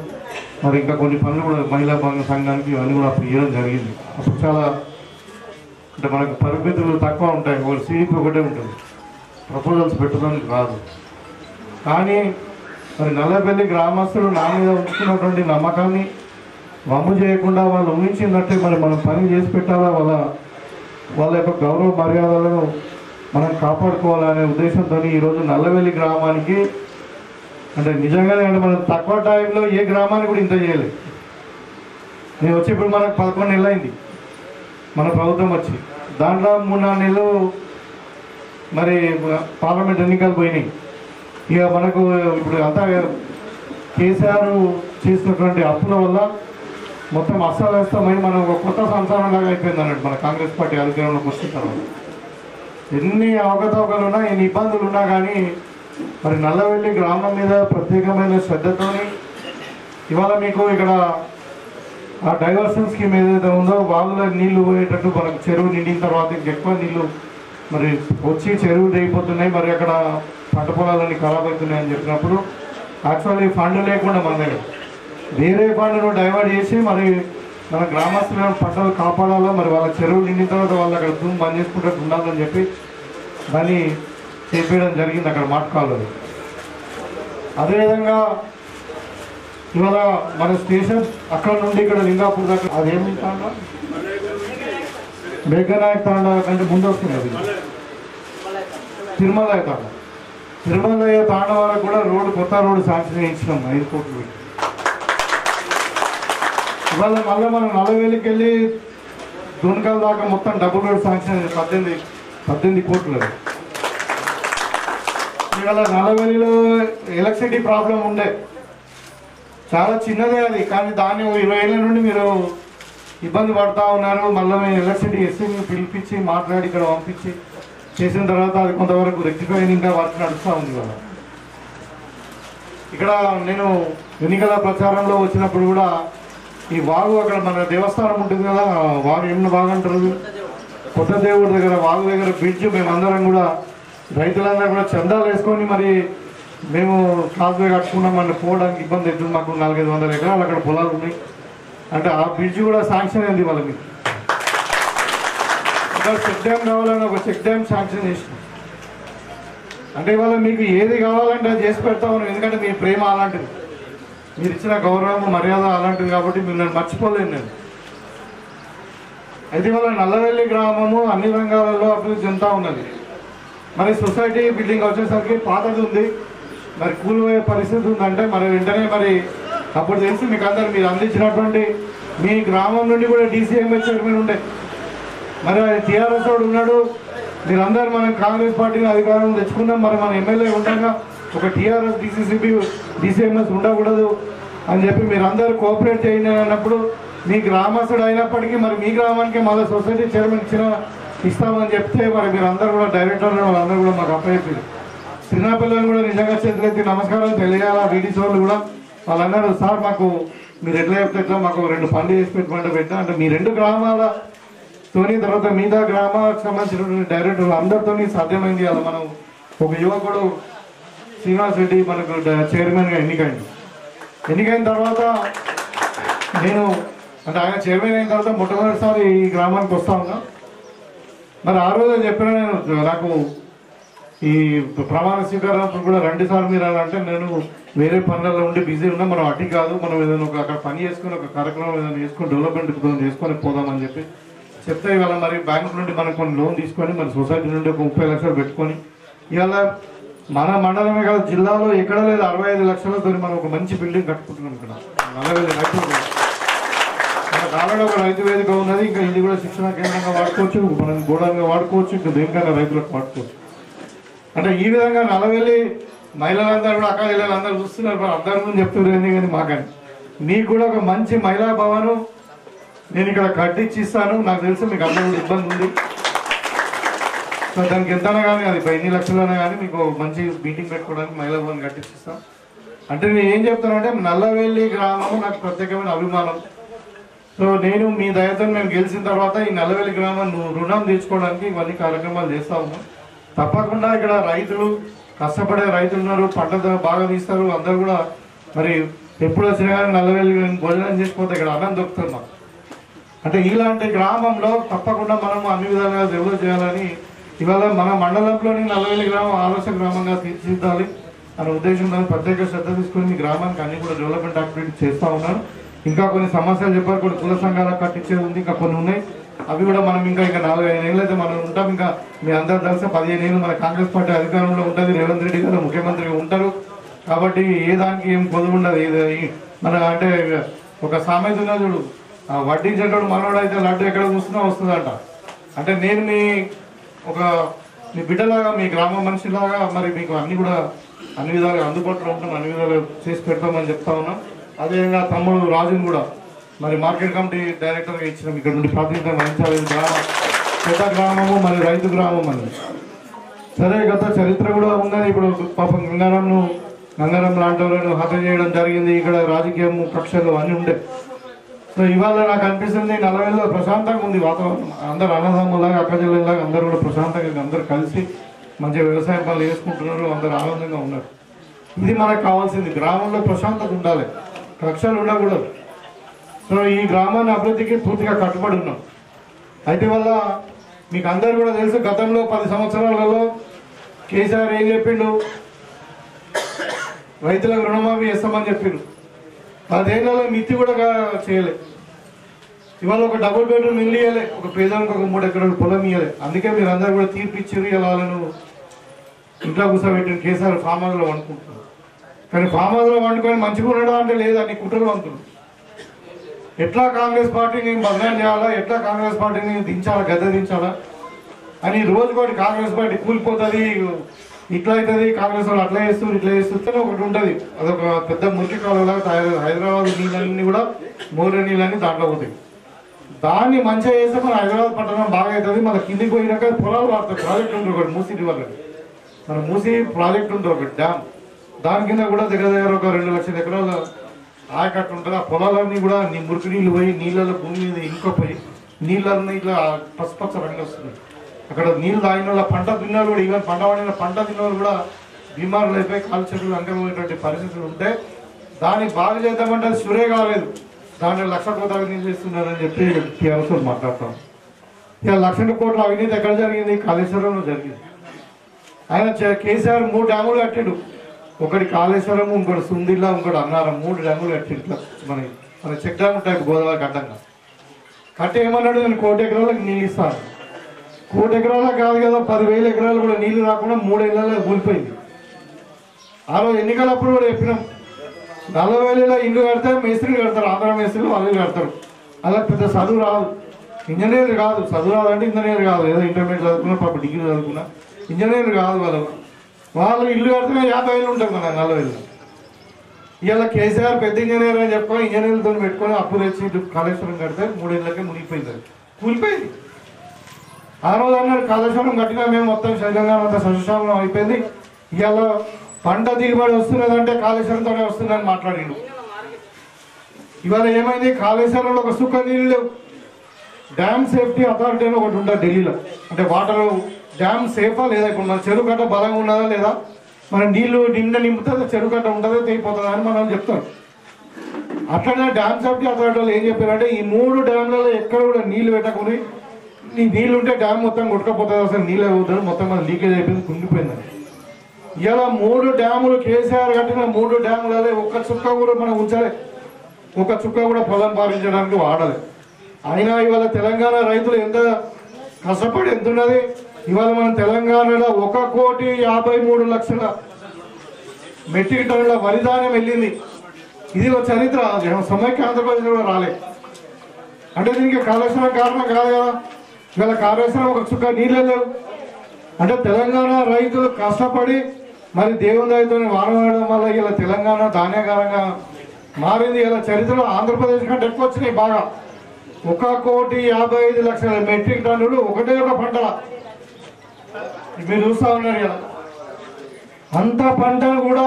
మరి ఇంకా కొన్ని పనులు కూడా మహిళా సంఘానికి ఇవన్నీ కూడా అప్పుడు ఇవ్వడం జరిగింది. అప్పుడు చాలా అంటే మనకు పరిమితులు తక్కువ ఉంటాయి, ఒక సీపీ ఒకటే ఉంటుంది, ప్రపోజల్స్ పెట్టడానికి రాదు. కానీ మరి నల్లబెల్లి గ్రామస్తులు నా మీద ఉంచుకున్నటువంటి నమ్మకాన్ని వమ్ము చేయకుండా వాళ్ళు ఊహించినట్టే మరి మనం పని చేసి పెట్టాలా, వాళ్ళ యొక్క గౌరవ మర్యాదలను మనం కాపాడుకోవాలనే ఉద్దేశంతో ఈరోజు నల్లబెల్లి గ్రామానికి అంటే నిజంగానే అంటే మనం తక్కువ టైంలో ఏ గ్రామానికి కూడా ఇంత చేయలేదు. నేను వచ్చి ఇప్పుడు మనకు 11 నెలలు అయింది మన ప్రభుత్వం వచ్చి, దాంట్లో 3-4 నెలలు మరి పార్లమెంట్ ఎన్నికలు పోయినాయి. ఇక మనకు ఇప్పుడు అంతా కేసీఆర్ చేసినటువంటి అప్పుల వల్ల మొత్తం అస్తవ్యస్తమై మనం ఒక కొత్త సంసారం లాగా అయిపోయింది అన్నట్టు. మన కాంగ్రెస్ పార్టీ అధికారంలోకి వచ్చిన తర్వాత ఎన్ని అవకతవకలు ఉన్నా, ఎన్ని ఇబ్బందులు ఉన్నా కానీ మరి నల్లబెల్లి గ్రామం మీద ప్రత్యేకమైన శ్రద్ధతోని ఇవాళ మీకు ఇక్కడ ఆ డైవర్షన్ స్కీమ్ ఏదైతే ఉందో వాళ్ళ నీళ్లు పోయేటట్టు మనకు చెరువు నిండిన తర్వాత ఇంకెక్కువ నీళ్లు మరి వచ్చి చెరువులు అయిపోతున్నాయి, మరి అక్కడ పంట పొలాలన్నీ ఖరాబ్ అవుతున్నాయి అని చెప్పినప్పుడు యాక్చువల్లీ ఫండ్ లేకుండా మన దగ్గర వేరే ఫండ్ను డైవర్ట్ చేసి మరి మన గ్రామస్తుల పంటలు కాపాడాలో, మరి వాళ్ళ చెరువులు నిండిన తర్వాత వాళ్ళు అక్కడ భూమి బంద్ చేసుకుంటూ ఉండాలని చెప్పి దాన్ని చేపేయడం జరిగింది అక్కడ మాటకాల్లో. అదేవిధంగా ఇవాళ మన స్టేషన్ అక్కడ నుండి ఇక్కడ లింగాపూర్ దాకా అదేమి తాండా, మేఘనాయక్ తాండా కంటే ముందు వస్తుంది అది తిరుమలయ్య తాండా. తిరుమలయ్య తాండా వరకు కూడా కొత్త రోడ్డు శాంక్షన్ చేయించినాం 5 కోట్లు పెట్టి. ఇవాళ మళ్ళీ మనం నల్లబెల్లికి వెళ్ళి దున్కల్ దాకా మొత్తం డబుల్ రోడ్ శాంక్షన్ 18 కోట్లు. ఇవాళ నల్లబెల్లిలో ఎలక్ట్రిసిటీ ప్రాబ్లం ఉండే, చాలా చిన్నదే అది, కానీ దాన్ని 20 ఏళ్ళ నుండి మీరు ఇబ్బంది పడుతూ ఉన్నారు. మళ్ళీ మేము ఎలక్ట్రిసిటీ ఎస్సీని పిలిపించి మాట్లాడి ఇక్కడ పంపించి చేసిన తర్వాత అది కొంతవరకు రెక్టిఫై అయింది, ఇంకా వర్క్ నడుస్తూ ఉంది. కదా ఇక్కడ నేను ఎన్నికల ప్రచారంలో వచ్చినప్పుడు కూడా ఈ వాగు అక్కడ మన దేవస్థానం ఉంటుంది కదా, వాగు ఏమన్నా బాగా అంటారు, కొత్త దేవుడి దగ్గర వాగు దగ్గర బ్రిడ్జ్ మేమందరం కూడా రైతులందరూ కూడా చందాలు వేసుకొని మరి మేము కాజ్వే కట్టుకున్నాం. మన పోవడానికి ఇబ్బంది అవుతుంది, మాకు 400-500 ఎకరాలు అక్కడ పొలాలు ఉన్నాయి అంటే ఆ బ్రిడ్జ్ కూడా శాంక్షన్ అయింది వాళ్ళకి. ఇక్కడ చెక్ డ్యామ్ కావాలని ఒక చెక్ డ్యామ్ శాంక్షన్ చేసినాం. అంటే ఇవాళ మీకు ఏది కావాలంటే అది చేసి పెడతా ఉన్నాం, ఎందుకంటే మీ ప్రేమ అలాంటిది, మీరు ఇచ్చిన గౌరవం మర్యాద అలాంటిది కాబట్టి మీరు నన్ను మర్చిపోలేను నేను. అయితే ఇవాళ నల్లబెల్లి గ్రామము అన్ని రంగాలలో అభివృద్ధి చెందుతూ ఉన్నది. మరి సొసైటీ బిల్డింగ్ వచ్చేసరికి పాతది ఉంది, మరి కూలిపోయే పరిస్థితి ఉందంటే మరి వెంటనే మరి అప్పుడు తెలిసి మీకు అందరు మీరు అందించినటువంటి మీ గ్రామం నుండి కూడా డీసీఎంఎస్ చైర్మన్ ఉండే, మరి అది టీఆర్ఎస్ వాడు ఉన్నాడు. మీరందరూ మనం కాంగ్రెస్ పార్టీని అధికారం తెచ్చుకున్నాం, మరి మన ఎమ్మెల్యే ఉండగా ఒక టీఆర్ఎస్ డీసీసీబీ డీసీఎంఎస్ ఉండకూడదు అని చెప్పి మీరందరూ కోఆపరేట్ చేయండి అన్నప్పుడు మీ గ్రామస్తుడు అయినప్పటికీ మరి మీ గ్రామానికి మళ్ళీ సొసైటీ చైర్మన్ ఇస్తామని చెప్తే మరి మీరందరూ కూడా డైరెక్టర్లు వాళ్ళందరూ కూడా మాకు అప్పచెప్పారు. చిన్నపిల్లలు కూడా నిజంగా చేతులెత్తి నమస్కారం తెలియాలా, వీడియో వాళ్ళు కూడా వాళ్ళందరూ సార్ మాకు మీరు ఎట్లా చెప్తే ఎట్లా మాకు 2 పనులు చేసి పెట్టా అంటే మీ 2 గ్రామాలతోని తర్వాత మిగతా గ్రామాలకు సంబంధించినటువంటి డైరెక్టర్లు అందరితో సాధ్యమైంది. అలా మనం ఒక యువకుడు శ్రీనివాస్ రెడ్డి మనకు చైర్మన్గా ఎన్నికైన తర్వాత నేను అంటే ఆయన చైర్మన్ అయిన తర్వాత మొట్టమొదటిసారి ఈ గ్రామానికి వస్తా ఉన్నా. మరి ఆ రోజు చెప్పిన నేను నాకు ఈ ప్రమాణ స్వీకారం కూడా 2 సార్లు మీరు అని అంటే నేను వేరే పనులలో ఉండి బిజీ ఉన్నా, మనం అటు కాదు మనం ఏదైనా అక్కడ పని చేసుకుని ఒక కార్యక్రమం ఏదైనా చేసుకొని డెవలప్మెంట్ చేసుకొని పోదామని చెప్పి చెప్తే ఇవాళ మరి బ్యాంకు నుండి మనం కొన్ని లోన్ తీసుకొని మన సొసైటీ నుండి ఒక 30 లక్షలు పెట్టుకొని ఇవాళ మన మండలమే కాదు జిల్లాలో ఎక్కడ లేదు 65 లక్షలతో మనం ఒక మంచి బిల్డింగ్ కట్టుకుంటున్నాం. ఇక్కడ నల్లబెల్లి రైతు మనకు ఆల్రెడీ ఒక రైతు వేదిక ఉన్నది, ఇంకా ఇది కూడా శిక్షణ కేంద్రంగా వాడుకోవచ్చు, మనం గోడంగా వాడుకోవచ్చు, ఇంకా దేనికైనా రైతులకు వాడుకోవచ్చు. అంటే ఈ విధంగా నల్లబెల్లి మహిళలందరూ కూడా అక్క జిల్లాలందరూ చూస్తున్నారు, అందరి ముందు చెప్తున్నారు కానీ మాకని మీకు కూడా ఒక మంచి మహిళా భవనం నేను ఇక్కడ కట్టించి ఇస్తాను. నాకు తెలిసి మీకు అందరూ ఇబ్బంది ఉంది, సో దానికి ఎంతైనా కానీ అది 10 లక్షలైనా కానీ మీకు మంచి మీటింగ్ పెట్టుకోవడానికి మహిళా భవన్ కట్టించిస్తాం. అంటే నేను ఏం చెప్తానంటే నల్లబెల్లి గ్రామం నాకు ప్రత్యేకమైన అభిమానం. సో నేను మీ దయతో మేము గెలిచిన తర్వాత ఈ నల్లవెల్లి గ్రామం రుణం తీర్చుకోవడానికి ఇవన్నీ కార్యక్రమాలు చేస్తా ఉన్నాం. తప్పకుండా ఇక్కడ రైతులు కష్టపడే రైతులు ఉన్నారు, పంట బాగా తీస్తారు. అందరూ కూడా మరి ఎప్పుడు వచ్చినా కానీ నల్లవెల్లి భోజనం చేసిపోతే ఇక్కడ అన్నం దొరుకుతున్నాం. అంటే ఇలాంటి గ్రామంలో తప్పకుండా మనం అన్ని విధాలుగా డెవలప్ చేయాలని ఇవాళ మన మండలంలోని నల్లవెల్లి గ్రామం ఆదర్శ గ్రామంగా తీర్చిదిద్దాలి అనే ఉద్దేశంతో ప్రత్యేక శ్రద్ధ తీసుకుని మీ గ్రామానికి అన్ని కూడా డెవలప్మెంట్ యాక్టివిటీ చేస్తూ ఉన్నారు. ఇంకా కొన్ని సమస్యలు చెప్పారు, కొన్ని కుల సంఘాలకు కట్టించేది ఉంది, ఇంకా కొన్ని ఉన్నాయి. అవి కూడా మనం ఇంకా 4-5 ఏళ్ళు అయితే మనం ఉంటాం. ఇంకా మీ అందరు తెలిసి 15 ఏళ్ళు మన కాంగ్రెస్ పార్టీ అధికారంలో ఉంటుంది. రేవంత్ రెడ్డి గారు ముఖ్యమంత్రిగా ఉంటారు. కాబట్టి ఏ దానికి ఏం కొదువు ఉండదు. మన అంటే ఒక సామెత ఉన్నది చూడు, వడ్డించేటోడు మనోడు అయితే లడ్డు ఎక్కడ చూస్తున్నా వస్తుందంట. అంటే నేను మీ బిడ్డలాగా, మీ గ్రామ మనిషిలాగా మరి మీకు అన్ని కూడా అన్ని విధాలుగా అందుబాటులో ఉంటాం, అన్ని విధాలుగా చేసి పెడతామని చెప్తా ఉన్నాం. అదేవిధంగా తమ్ముడు రాజుని కూడా మరి మార్కెట్ కమిటీ డైరెక్టర్గా ఇచ్చినాం. ఇక్కడ నుండి ప్రాతినిధ్యం వహించాలి. పెద్ద గ్రామము మరి రైతు గ్రామం అని సరే గత చరిత్ర కూడా ఉన్నది. ఇప్పుడు పాపం గంగారం లాంటి వాళ్ళను హత్య చేయడం జరిగింది. ఇక్కడ రాజకీయం కక్షలు అన్నీ ఉండే. సో ఇవాళ నాకు అనిపిస్తుంది నల్లవెల్లిలో ప్రశాంతంగా ఉంది వాతావరణం. అందరు అన్నదమ్ములాగా అక్కచెల్లెలాగా అందరూ కూడా ప్రశాంతంగా అందరూ కలిసి మంచిగా వ్యవసాయం పనులు చేసుకుంటున్నారు. అందరూ ఆనందంగా ఉన్నారు. ఇది మనకు కావాల్సింది. గ్రామంలో ప్రశాంతత ఉండాలి, కక్షలు ఉండకూడదు. సో ఈ గ్రామాన్ని అభివృద్ధికి పూర్తిగా కట్టుబడి ఉన్నాం. అయితే వల్ల మీకు అందరూ కూడా తెలుసు, గతంలో 10 సంవత్సరాలలో కేసీఆర్ ఏం చెప్పిండు, రైతులకు రుణమాఫీ చేస్తామని చెప్పిండు. 10 ఏళ్ళలో మిత్తి కూడా చేయలే. ఇవాళ ఒక డబుల్ బెడ్రూమ్ ఇల్లు ఇవ్వలే, ఒక పేదలకు ఒక 3 ఎకరాల పొలం ఇవ్వలే. అందుకే మీరు అందరూ కూడా తీర్పిచ్చారు. ఇలా వాళ్ళను ఇంట్లో కూర్చోబెట్టిన కేసీఆర్ ఫామ్ హౌస్లో వండుకుంటున్నారు. కానీ ఫామ్ హౌస్లో వండుకొని మంచిగా ఉండడం అంటే లేదా అన్ని కుట్రలు వంతులు. ఎట్లా కాంగ్రెస్ పార్టీని బదనాం చేయాలా, ఎట్లా కాంగ్రెస్ పార్టీని దించాలా, గద్దె దించాలా అని రోజుకోటి కాంగ్రెస్ పార్టీ కూలిపోతుంది, ఇట్లా అవుతుంది, కాంగ్రెస్ వాళ్ళు అట్లా చేస్తారు ఇట్లా చేస్తుంటే ఒకటి ఉంటుంది. అదొక పెద్ద మురికి కాలువలాగా తయారు. హైదరాబాద్ నీళ్ళన్నీ కూడా మోరే నీళ్ళన్నీ దాంట్లో పోతాయి. దాన్ని మంచిగా చేస్తే మన హైదరాబాద్ పట్టణం బాగా అవుతుంది. మన కిందికి పోయినాక పొలాలు వాడతారు. ప్రాజెక్ట్ ఉంటుంది ఒకటి మూసీ రివర్, మన మూసీ ప్రాజెక్ట్ ఉంటుంది ఒకటి డ్యామ్. దాని కింద కూడా దగ్గర ఒక 2 లక్షల ఎకరాల ఆయకట్టు ఉంటుంది. ఆ పొలాలన్నీ కూడా మురికి నీళ్ళు పోయి నీళ్ళలో భూమి మీద ఇంకపోయి నీళ్ళన్నీ ఇట్లా పసుపచ్చ రంగు వస్తుంది. అక్కడ నీళ్ళు తాగిన వాళ్ళ పంట తిన్నారు కూడా, ఈవెన్ పంట పండిన పంట తిన్న వాళ్ళు కూడా బీమారులు అయిపోయి కాలు చెట్లు అంకమైనటువంటి పరిస్థితులు ఉంటే దాన్ని బాగు చేద్దామంటే అది సురే కాలేదు. దాంట్లో 1,00,000 కోట్ల అవినీతి చేస్తున్నారని చెప్పి టీఆర్ఎస్ మాట్లాడతాం. ఇక 1,00,000 కోట్ల అవినీతి ఎక్కడ జరిగింది? కాళేశ్వరంలో జరిగింది. ఆయన కేసీఆర్ 3 డ్యాములు కట్టాడు. ఒకటి కాళేశ్వరం, ఇంకోటి సుందిల్లా, ఇంకోటి అన్నారం. 3 డ్యాములు కట్టిండు. ఇట్లా మన చెక్ డ్యామ్ ఉంటాయి గోదావరి అడ్డంగా కట్టి ఏమన్నాడు, నేను 1 కోటి ఎకరాలకు నీళ్ళు ఇస్తాను. 1 కోటి ఎకరాలకు కాదు కదా, 10,000 ఎకరాలు కూడా నీళ్లు రాకుండా 3 ఏళ్ళలో కూలిపోయింది. ఆ రోజు ఎన్నికలప్పుడు కూడా చెప్పినాం, 40,000 ఇల్లు కడితే మేస్త్రీలు కడతారు, ఆంధ్ర మేస్త్రీలు వాళ్ళు కడతారు. అలా పెద్ద చదువు రాదు, ఇంజనీర్ కాదు. చదువు రాదంటే ఇంజనీర్ కాదు, ఏదో ఇంటర్మీడియట్ చదువుకున్నా, పాప డిగ్రీ చదువుకున్నా, ఇంజనీర్ కాదు. వాళ్ళు ఇల్లు కడితే 50,000 ఉంటుంది మన 40,000. ఇవాళ కేసీఆర్ పెద్ద ఇంజనీర్ అని చెప్పుకొని ఇంజనీర్లతో పెట్టుకొని అప్పు తెచ్చి కాళేశ్వరం కడితే 3 ఏళ్ళకే మునిగిపోయింది, అది కూలిపోయింది. ఆ రోజు అన్నాడు కాళేశ్వరం కట్టినా మేము మొత్తం తెలంగాణ అంతా సస్యశ్యామలం అయిపోయింది. ఇవాళ పంట దిగుబడి వస్తున్నదంటే కాళేశ్వరంతోనే వస్తుందని మాట్లాడిండు. ఇవాళ ఏమైంది, కాళేశ్వరంలో ఒక సుఖ నీళ్ళు లేవు. డ్యామ్ సేఫ్టీ అథారిటీ అని ఒకటి ఉంటుంది ఢిల్లీలో. అంటే వాటర్ డ్యామ్ సేఫా లేదా, ఇప్పుడు మన చెరువు కట్ట బలంగా ఉన్నదా లేదా, మన నీళ్లు నిండా నింపుతుందా, చెరువు కట్ట ఉంటుందా తెగిపోతుందా అని మనం చెప్తాం. అట్లనే డ్యామ్ సేఫ్టీ అథారిటీ వాళ్ళు ఏం చెప్పారంటే, ఈ 3 డ్యామ్లలో ఎక్కడ కూడా నీళ్లు పెట్టకుని, నీ నీళ్ళు ఉంటే డ్యామ్ మొత్తం కొట్టుకపోతుంది, అసలు నీళ్ళే పోతుంది, మొత్తం మన లీకేజ్ అయిపోయింది, కుంగిపోయిందని. ఇలా 3 డ్యాములు కేసీఆర్ కట్టిన 3 డ్యాములలో ఒక్క చుక్క కూడా మనం ఉంచాలి, ఒక చుక్క కూడా పొలం పారించడానికి వాడాలి. అయినా ఇవాళ తెలంగాణ రైతులు ఎంత కష్టపడి ఎంత ఉన్నది. ఇవాళ మన తెలంగాణలో 1,53,00,000 మెట్రిక్ టన్నుల వరి ధాన్యం వెళ్ళింది. ఇది ఒక చరిత్ర. సమైక్య ఆంధ్రప్రదేశ్ కూడా రాలే. అంటే దీనికి కాళేశ్వరం కారణం కాదు కదా. ఇవాళ కాళేశ్వరం ఒక చుక్క నీళ్ళే లేవు. అంటే తెలంగాణ రైతులు కష్టపడి మరి దేవుని దయతో వాడడం వల్ల ఇలా తెలంగాణ ధాన్యకారంగా మారింది. ఇలా చరిత్రలో ఆంధ్రప్రదేశ్ కంటే ఎక్కువ వచ్చినాయి బాగా. 1,55,00,000 మెట్రిక్ టన్నులు ఒకటే ఒక పంట మీరు చూస్తూ ఉన్నారు కదా. అంత పంటను కూడా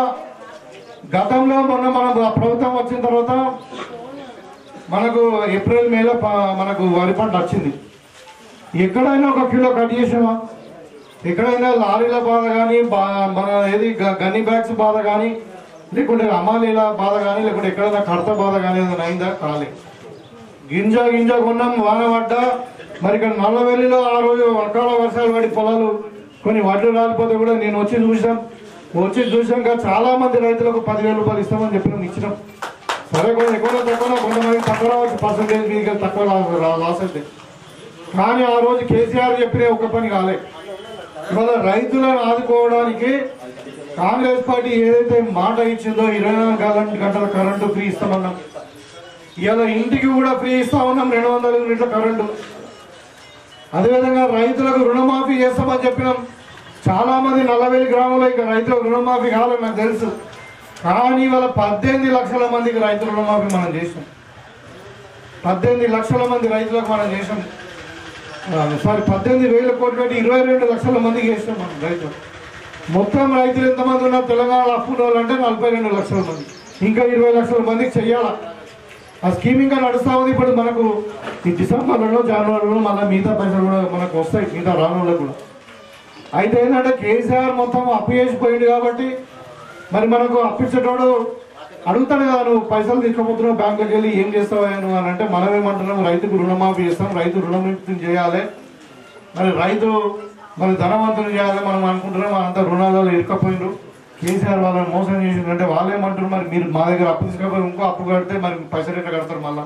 గతంలో మొన్న మన ప్రభుత్వం వచ్చిన తర్వాత మనకు ఏప్రిల్ మేలో మనకు వరి పంట వచ్చింది. ఎక్కడైనా 1 కిలో కట్ చేసామా? ఎక్కడైనా లారీల బాధ కానీ మన ఏది గన్ని బ్యాగ్స్ బాధ కానీ లేకుంటే అమాలీల బాధ కానీ లేకుంటే ఎక్కడైనా కడత బాధ కానీ ఏదైనా అయిందా? కాలే. గింజ కొన్నాం, వాన పడ్డా. మరి ఇక్కడ నల్లవెల్లిలో ఆ రోజు అకాల వర్షాలు పడి పొలాలు కొన్ని వడ్లు రాలిపోతే కూడా నేను వచ్చి చూసాక చాలా మంది రైతులకు 10,000 రూపాయలు ఇస్తామని చెప్పినాం, ఇచ్చినాం. సరే కొంచెం ఎక్కువ తక్కువ, కొంతమంది తక్కువ రావచ్చు, పర్సంటేజ్ మీకు తక్కువ లాస్ అయితే. కానీ ఆ రోజు కేసీఆర్ చెప్పిన ఒక్క పని కాలే. ఇవాళ రైతులను ఆదుకోవడానికి కాంగ్రెస్ పార్టీ ఏదైతే మాట ఇచ్చిందో 24 గంటల కరెంటు ఫ్రీ ఇస్తామన్నాం. ఇవాళ ఇంటికి కూడా ఫ్రీ ఇస్తా ఉన్నాం, 200 యూనిట్ల కరెంటు. అదేవిధంగా రైతులకు రుణమాఫీ చేస్తామని చెప్పినాం. చాలా మంది నల్లవెల్లి గ్రామంలో ఇంకా రైతులకు రుణమాఫీ కావాలని నాకు తెలుసు. కానీ ఇవాళ 18 లక్షల మందికి రైతు రుణమాఫీ మనం చేసాం. 18 లక్షల మంది రైతులకు మనం చేసాం. 18,000 కోట్లు పెట్టి 22 లక్షల మందికి చేసాం మనం రైతులు. మొత్తం రైతులు ఎంతమంది ఉన్నారు తెలంగాణలో అప్పుల వాళ్ళు అంటే 42 లక్షల మంది. ఇంకా 20 లక్షల మందికి చెయ్యాలా. ఆ స్కీమ్ ఇంకా నడుస్తూ ఉంది. ఇప్పుడు మనకు ఈ డిసెంబర్లో జనవరిలో మళ్ళీ మిగతా పైసలు కూడా మనకు వస్తాయి, మిగతా రానుల్లో కూడా. అయితే ఏంటంటే కేసీఆర్ మొత్తం అప్పు చేసిపోయింది కాబట్టి మరి మనకు అప్పించేటోడు అడుగుతాడు కదా, నువ్వు పైసలు తీసుకుపోతున్నావు బ్యాంకుకి వెళ్ళి ఏం చేస్తావు నువ్వు అని అంటే మనం ఏమంటున్నాం, రైతుకు రుణమాఫీ చేస్తాం, రైతు రుణముక్తి చేయాలి, మరి రైతు మరి ధనవంతులు చేయాలి మనం అనుకుంటున్నాం. అంతా రుణాలలో ఇరుక్కపోయినారు. కేసీఆర్ వాళ్ళని మోసం చేసిందంటే వాళ్ళు ఏమంటారు, మరి మీరు మా దగ్గర అప్పు తీసుకపోయి ఇంకో అప్పు కడితే మరి పైసలు ఎట్లా కడతారు? మళ్ళా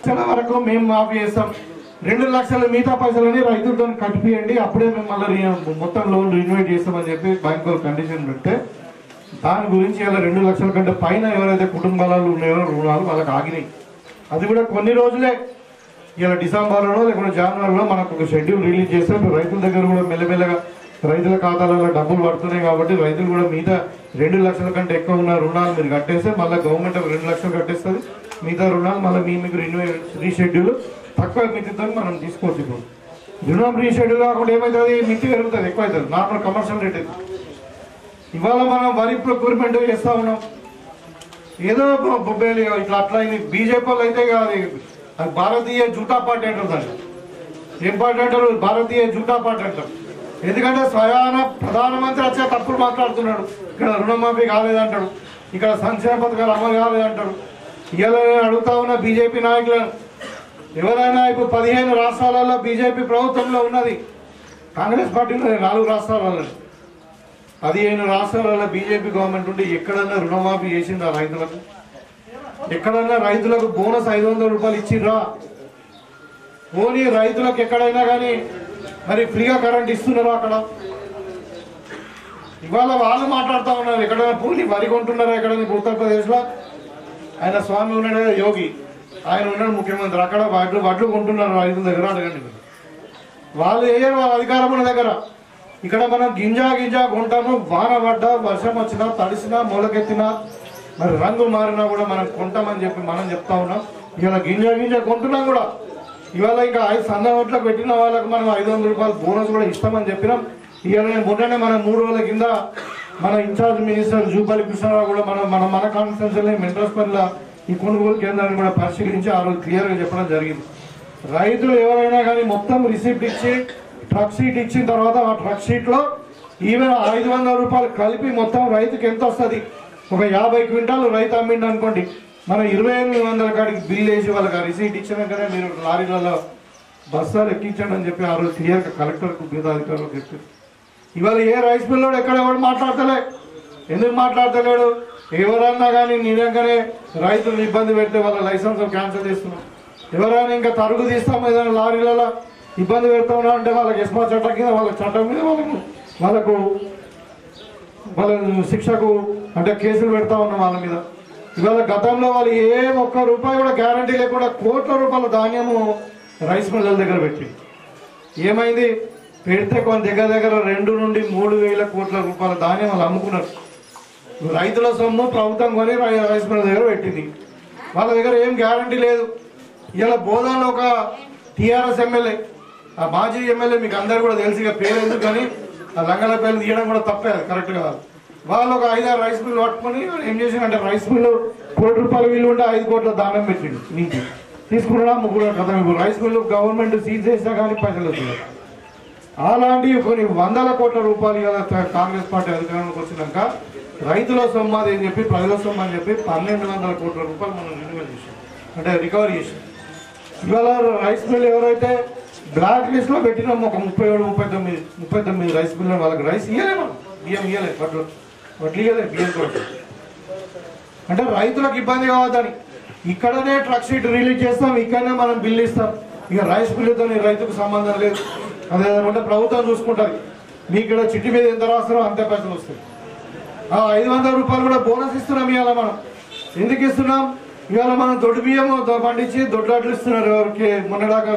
చాలా వరకు మేము మాఫీ చేస్తాం, 2 లక్షల మిగతా పైసలని రైతులతో కట్టిపియండి, అప్పుడే మేము మళ్ళీ మొత్తం లోన్ రిన్యూవేట్ చేస్తామని చెప్పి బ్యాంకు కండిషన్ పెడితే దాని గురించి ఇలా 2 లక్షల కంటే పైన ఎవరైతే కుటుంబాలు ఉన్నాయో రుణాలు వాళ్ళకి ఆగినాయి. అది కూడా కొన్ని రోజులే. ఇలా డిసెంబర్లో లేకుంటే జనవరిలో మనకు ఒక షెడ్యూల్ రిలీజ్ చేస్తే రైతుల దగ్గర కూడా మెల్లమెల్లగా రైతుల ఖాతాలలో డబ్బులు పడుతున్నాయి కాబట్టి రైతులు కూడా మిగతా 2 లక్షల కంటే ఎక్కువ ఉన్న రుణాలు మీరు కట్టేస్తే మళ్ళీ గవర్నమెంట్ 2 లక్షలు కట్టేస్తుంది. మిగతా రుణాలు మళ్ళీ మీకు రీషెడ్యూల్ తక్కువ మితితో మనం తీసుకోవచ్చు. ఇప్పుడు రుణం రీషెడ్యూల్ కాకుండా ఏమవుతుంది, మితి పెరుగుతుంది, ఎక్కువ అవుతుంది, నార్మల్ కమర్షియల్ రేట్ అవుతుంది. ఇవాళ మనం వరి ప్రొక్యూర్మెంట్ చేస్తూ ఉన్నాం. ఏదో బొబ్బేలు ఇట్లా అట్లా అయింది. బీజేపీ వాళ్ళు అయితే అది భారతీయ జూటా పార్టీ అంటారు. దాన్ని ఏం పార్టీ అంటారు? భారతీయ జూటా పార్టీ అంటారు. ఎందుకంటే స్వయాన ప్రధానమంత్రి వచ్చే తప్పులు మాట్లాడుతున్నాడు. ఇక్కడ రుణమాఫీ కాలేదంటాడు, ఇక్కడ సంక్షేమ పథకాలు అమలు కాలేదంటాడు. ఇలా అడుగుతా ఉన్న బీజేపీ నాయకులను, ఎవరైనా ఇప్పుడు 15 రాష్ట్రాలలో బీజేపీ ప్రభుత్వంలో ఉన్నది, కాంగ్రెస్ పార్టీ ఉన్నది 4 రాష్ట్రాలలో. 15 రాష్ట్రాలలో బీజేపీ గవర్నమెంట్ ఉండి ఎక్కడన్నా రుణమాఫీ చేసిందా రైతులకు? ఎక్కడన్నా రైతులకు బోనస్ 500 రూపాయలు ఇచ్చిర్రా? పోనీ రైతులకు ఎక్కడైనా కానీ మరి ఫ్రీగా కరెంట్ ఇస్తున్నారా? అక్కడ ఇవాళ వాళ్ళు మాట్లాడుతూ ఉన్నారు, ఎక్కడైనా పూలి వరి కొంటున్నారా? ఎక్కడైనా ఉత్తరప్రదేశ్లో ఆయన స్వామి ఉన్నాడు కదా, యోగి, ఆయన ఉన్నాడు ముఖ్యమంత్రి. అక్కడ వడ్లు కొంటున్నారు రైతుల దగ్గర, అడగండి. వాళ్ళు వేయరు, వాళ్ళ అధికారం ఉన్న దగ్గర. ఇక్కడ మనం గింజ కొంటాము, వాన పడ్డా వర్షం వచ్చినా తడిసినా మొలకెత్తినా మరి రంగు మారినా కూడా మనం కొంటామని చెప్పి మనం చెప్తా ఉన్నాం. ఇవాళ గింజ కొంటున్నాం కూడా. ఇవాళ ఇంకా సన్న ఓట్లకు పెట్టిన వాళ్ళకు మనం 500 రూపాయలు బోనస్ కూడా ఇస్తామని చెప్పినాం. ఇవాళ మొన్ననే మనం 3 రోజుల కింద మన ఇన్ఛార్జ్ మినిస్టర్ జూపల్లి కృష్ణారావు కూడా మన కాన్స్టిట్యూన్సీలో మెంట్రస్పల్లిలో ఈ కొనుగోలు కేంద్రాన్ని కూడా పరిశీలించి ఆ రోజు క్లియర్గా చెప్పడం జరిగింది. రైతులు ఎవరైనా కానీ మొత్తం రిసిప్ట్ ఇచ్చి ట్రక్ షీట్ ఇచ్చిన తర్వాత ఆ ట్రక్ షీట్లో ఈవెన్ 500 రూపాయలు కలిపి మొత్తం రైతుకి ఎంత వస్తుంది? ఒక 50 క్వింటాలు రైతు అమ్మిండు అనుకోండి, మనం 2800 కాడికి బిల్ వేసి వాళ్ళకి రిసీట్ ఇచ్చినాకనే మీరు లారీలలో బస్సాలు ఎక్కించండి అని చెప్పి ఆ రోజు క్లియర్గా కలెక్టర్కు మిగతా అధికారులకు చెప్పారు. ఇవాళ ఏ రైస్ మిల్లోడు ఎక్కడ ఎవరు మాట్లాడతలే. ఎందుకు మాట్లాడతలేడు? ఎవరన్నా కానీ నిజంగానే రైతులను ఇబ్బంది పెడితే వాళ్ళ లైసెన్సులు క్యాన్సిల్ చేస్తున్నాం. ఎవరైనా ఇంకా తరుగు తీస్తాం ఏదైనా లారీలలో ఇబ్బంది పెడతా ఉన్నా అంటే వాళ్ళకి ఎస్మా చట్టం కింద వాళ్ళ చట్టం మీద వాళ్ళ శిక్షకు అంటే కేసులు పెడతా ఉన్నాం వాళ్ళ మీద. ఇవాళ గతంలో వాళ్ళు ఒక్క రూపాయి కూడా గ్యారంటీ లేకుండా కోట్ల రూపాయల ధాన్యము రైస్ మిల్లల దగ్గర పెట్టి ఏమైంది? పెడితే కొన్ని దగ్గర 2 నుండి 3 వేల కోట్ల రూపాయల ధాన్యం వాళ్ళు అమ్ముకున్నారు. రైతుల సొమ్ము ప్రభుత్వం కొని రైస్ మిల్ల దగ్గర పెట్టింది. వాళ్ళ దగ్గర ఏం గ్యారంటీ లేదు. ఇలా బోధాలో ఒక టీఆర్ఎస్ ఎమ్మెల్యే, ఆ మాజీ ఎమ్మెల్యే మీకు అందరు కూడా తెలిసి పేరు ఎందుకు కానీ ఆ లంగల పేర్లు తీయడం కూడా తప్పే, అది కరెక్ట్ కాదు. వాళ్ళు ఒక 5-6 రైస్ మిల్లు పట్టుకొని ఏం చేసిందంటే రైస్ మిల్లు ₹1 కోటి విలువ ఉంటే 5 కోట్ల దానం పెట్టిండు నీకు తీసుకున్నా ముగ్గురు కథ. ఇప్పుడు రైస్ మిల్లు గవర్నమెంట్ సీజ్ చేసినా కానీ పైసలు వస్తున్నాయి. అలాంటివి కొన్ని వందల కోట్ల రూపాయలు ఇలా కాంగ్రెస్ పార్టీ అధికారంలోకి వచ్చినాక రైతుల సొమ్ము అని చెప్పి ప్రజల సొమ్ము అని చెప్పి 1200 కోట్ల రూపాయలు మనం రెన్యువల్ చేసాం, అంటే రికవరీ చేసాం. ఇవాళ రైస్ మిల్ ఎవరైతే బ్లాక్ లిస్ట్ లో పెట్టినాం ఒక 37-39 రైస్ మిల్ వాళ్ళకి రైస్ ఇవ్వలే, మనం బియ్యం ఇవ్వలే, వడ్లు ఇవ్వలేదు, బియ్యం కూడా. అంటే రైతులకు ఇబ్బంది కావద్దని ఇక్కడనే ట్రక్ షీట్ రిలీజ్ చేస్తాం, ఇక్కడనే మనం బిల్లు ఇస్తాం. ఇక రైస్ బిల్లుతో రైతుకు సంబంధం లేదు. అదేమంటే ప్రభుత్వం చూసుకుంటుంది. మీకు ఇక్కడ చిట్టి మీద ఎంత రాస్తారో అంతే పైసలు వస్తాయి. 500 రూపాయలు కూడా బోనస్ ఇస్తున్నాం ఇవాళ. మనం ఎందుకు ఇస్తున్నాం? ఇవాళ మనం దొడ్డు బియ్యం పండించి దొడ్లాట్లు ఇస్తున్నారు. ఎవరికి మొన్నదాకా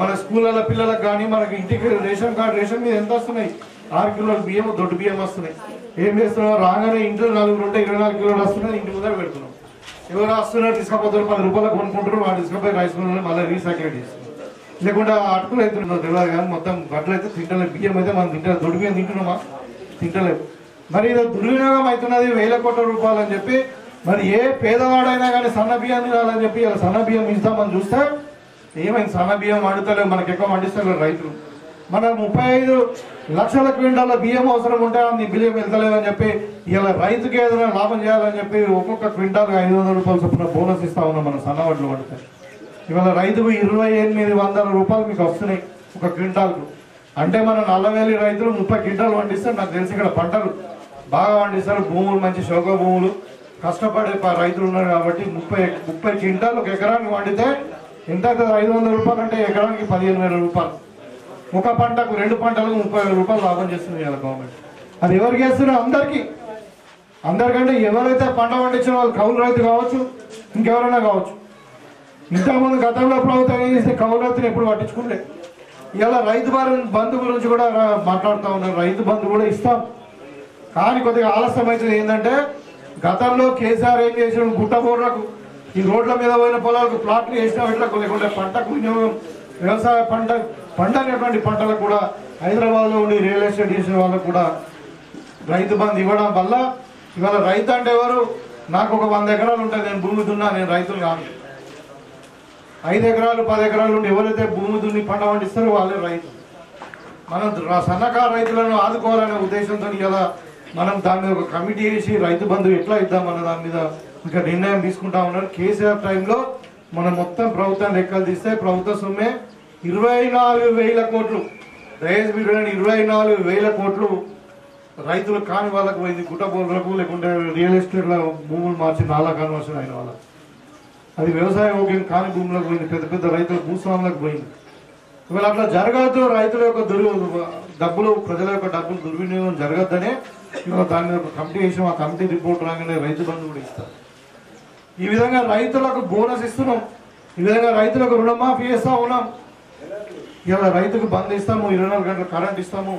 మన స్కూళ్ళ పిల్లలకు కానీ మనకి ఇంటికి రేషన్ కార్డు రేషన్ మీద ఎంత వస్తున్నాయి? 6 కిలోల బియ్యం దొడ్డు బియ్యం వస్తున్నాయి. ఏం చేస్తున్నాం? రాగానే ఇంట్లో 4 ఉంటే 24 కిలోలు వస్తున్నాయి, ఇంటి ముందర పెడుతున్నాం. ఎవరు వస్తున్నారు తీసుకపోతారు, 10 రూపాయలు కొనుక్కుంటారు, వాడు తీసుకుపోయి రైస్ మిల్లు మళ్ళీ రీసైకిల్ చేస్తున్నారు. లేకుండా అటుకులు అయితే తెలియదు కానీ మొత్తం గడ్డలు అయితే తింటలేదు, బియ్యం అయితే మనం తింటలేదు, దొడ్డు బియ్యం తింటున్నామా? తింటలేదు. మరి ఇది దుర్వినియోగం అవుతున్నది 1000 కోట్ల రూపాయలు అని చెప్పి. మరి ఏ పేదవాడైనా కానీ సన్న బియ్యం తినాలని చెప్పి ఇలా సన్న బియ్యం ఇస్తామని చూస్తే ఏమైంది? సన్న బియ్యం వండుతలేవు, మనకి ఎక్కువ వండిస్తలేరు రైతులు. మన 35 లక్షల క్వింటాల బియ్యం అవసరం ఉంటే అన్ని బియ్యం వెళ్తలేవు అని చెప్పి ఇలా రైతుకి ఏదైనా లాభం చేయాలని చెప్పి ఒక్కొక్క క్వింటాల్కి 500 రూపాయలు చొప్పున బోనస్ ఇస్తా ఉన్నాం మనం సన్న వడ్లు వండితే. ఇవాళ రైతుకు 2800 రూపాయలు మీకు వస్తున్నాయి ఒక క్వింటాల్కు. అంటే మన నల్లవేలి రైతులు 30 క్వింటాలు పండిస్తారు. నాకు తెలిసి ఇక్కడ పంటలు బాగా పండిస్తారు, భూములు మంచి శోక భూములు, కష్టపడే రైతులు ఉన్నారు కాబట్టి 30 క్వింటాలు ఒక ఎకరానికి వండితే ఎంత అవుతుంది? 500 రూపాయలు అంటే ఎకరానికి 15,000 రూపాయలు. ఒక పంటకు 2 పంటలకు 30,000 రూపాయలు లాభం చేస్తుంది ఇలా గవర్నమెంట్. అది ఎవరికి చేస్తున్నారు? అందరికంటే ఎవరైతే పంట పండించిన వాళ్ళు కౌలు రైతు కావచ్చు, ఇంకెవరైనా కావచ్చు. ఇంతకుముందు గతంలో ప్రభుత్వం ఏం చేస్తే కౌలు రైతుని ఎప్పుడు పట్టించుకుంటే ఇలా రైతు బంధు గురించి కూడా మాట్లాడుతూ ఉన్నారు. రైతు బంధు కూడా ఇస్తాం, కానీ కొద్దిగా ఆలస్యం అవుతుంది. ఏంటంటే గతంలో కేసీఆర్ ఏం చేసిన గుట్ట బోర్లకు ఈ రోడ్ల మీద పోయిన పొలాలకు ప్లాట్లు వేసిన వీటికి లేకుంటే పంటకు వినియోగం వ్యవసాయ పంటనేటువంటి పంటలకు కూడా హైదరాబాద్లో ఉండి రియల్ ఎస్టేట్ చేసిన వాళ్ళకు కూడా రైతు బంధు ఇవ్వడం వల్ల ఇవాళ రైతు అంటే ఎవరు? నాకు ఒక 100 ఎకరాలు ఉంటుంది, నేను భూమి దున్నా, నేను రైతులు కాను. 5 ఎకరాలు 10 ఎకరాలు ఉండి ఎవరైతే భూమి దున్ని పంట పండిస్తారో వాళ్ళే రైతు. మనం సన్నకారు రైతులను ఆదుకోవాలనే ఉద్దేశంతో ఇలా మనం దాని మీద ఒక కమిటీ వేసి రైతు బంధు ఎట్లా ఇద్దామన్న దాని మీద ఇంకా నిర్ణయం తీసుకుంటా ఉన్నారు. కేసీఆర్ టైంలో మనం మొత్తం ప్రభుత్వం లెక్కలు తీస్తే ప్రభుత్వ సొమ్మే 24,000 కోట్లు, దయచేసి మీరు 24,000 కోట్లు రైతులు కాని వాళ్ళకు పోయింది. గుట్ట బోర్లకు లేకుంటే రియల్ ఎస్టేట్లో భూములు మార్చి నాలా కన్వర్షన్ అయిన వాళ్ళకి. అది వ్యవసాయ యోగ్యం కాని భూములకు పోయింది, పెద్ద పెద్ద రైతుల భూస్వాములకు పోయింది. ఇవాళ అట్లా జరగద్దు, రైతుల యొక్క డబ్బులు ప్రజల యొక్క డబ్బులు దుర్వినియోగం జరగద్దనే ఇవాళ దాని మీద ఒక కమిటీ వేసి ఆ కమిటీ రిపోర్ట్ రాగానే రైతు బంధు కూడా ఇస్తారు. ఈ విధంగా రైతులకు బోనస్ ఇస్తున్నాం, ఈ విధంగా రైతులకు రుణమాఫీ చేస్తా ఉన్నాం. ఇవాళ రైతుకు బంద్ ఇస్తాము, 24 గంటలు కరెంట్ ఇస్తాము,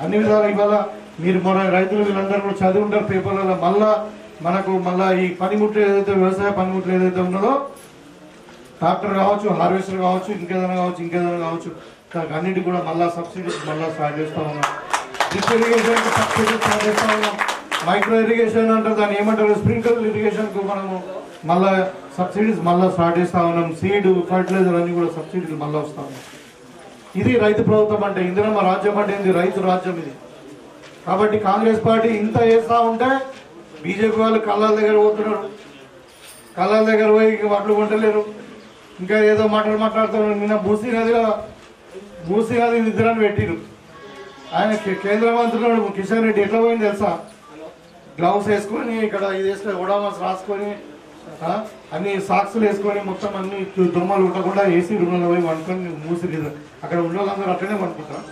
అన్ని విధాలు. ఇవాళ మీరు మన రైతులు వీళ్ళందరూ కూడా చదివి ఉంటారు పేపర్లలో. మళ్ళా ఈ పనిముట్లు ఏదైతే వ్యవసాయ పనిముట్లు ఏదైతే ఉన్నదో ట్రాక్టర్ కావచ్చు, హార్వెస్టర్ కావచ్చు, ఇంకేదైనా కావచ్చు దానికి అన్నిటికీ కూడా మళ్ళా సబ్సిడీస్ స్టార్ట్ చేస్తా ఉన్నాం. డ్రిప్ ఇరిగేషన్ సబ్సిడీ స్టార్ట్ చేస్తా ఉన్నాం. మైక్రో ఇరిగేషన్ అంటారు, దాన్ని ఏమంటారు, స్ప్రింక్లర్ ఇరిగేషన్కు మనము మళ్ళా సబ్సిడీస్ స్టార్ట్ చేస్తా ఉన్నాం. సీడ్, ఫర్టిలైజర్ అన్ని కూడా సబ్సిడీలు మళ్ళీ వస్తా ఉన్నాం. ఇది రైతు ప్రభుత్వం అంటే, ఇందిరమ్మ రాజ్యం అంటే ఏంది? రైతు రాజ్యం ఇది. కాబట్టి కాంగ్రెస్ పార్టీ ఇంత చేస్తా ఉంటే బీజేపీ వాళ్ళు కళ్ళాల దగ్గర పోతున్నారు, కళ్ళాల దగ్గర పోయి వడ్లు కొంటలేరు, ఇంకా ఏదో మాట్లాడుతున్నారు. నిన్న మూసీ నది నిద్రను పెట్టిరు. ఆయన కేంద్ర మంత్రులు కిషన్ రెడ్డి ఎట్లా పోయింది తెలుసా? గ్లౌస్ వేసుకొని ఇక్కడ ఇది వేసుకొని ఓడామాస్ రాసుకొని అన్ని సాక్సులు వేసుకొని మొత్తం అన్ని దుమ్మలు ఉండకుండా ఏసీ రూమ్లో పోయి వండుకొని మూసి అక్కడ ఉన్న వాళ్ళందరూ అట్లనే వండుకుంటారు.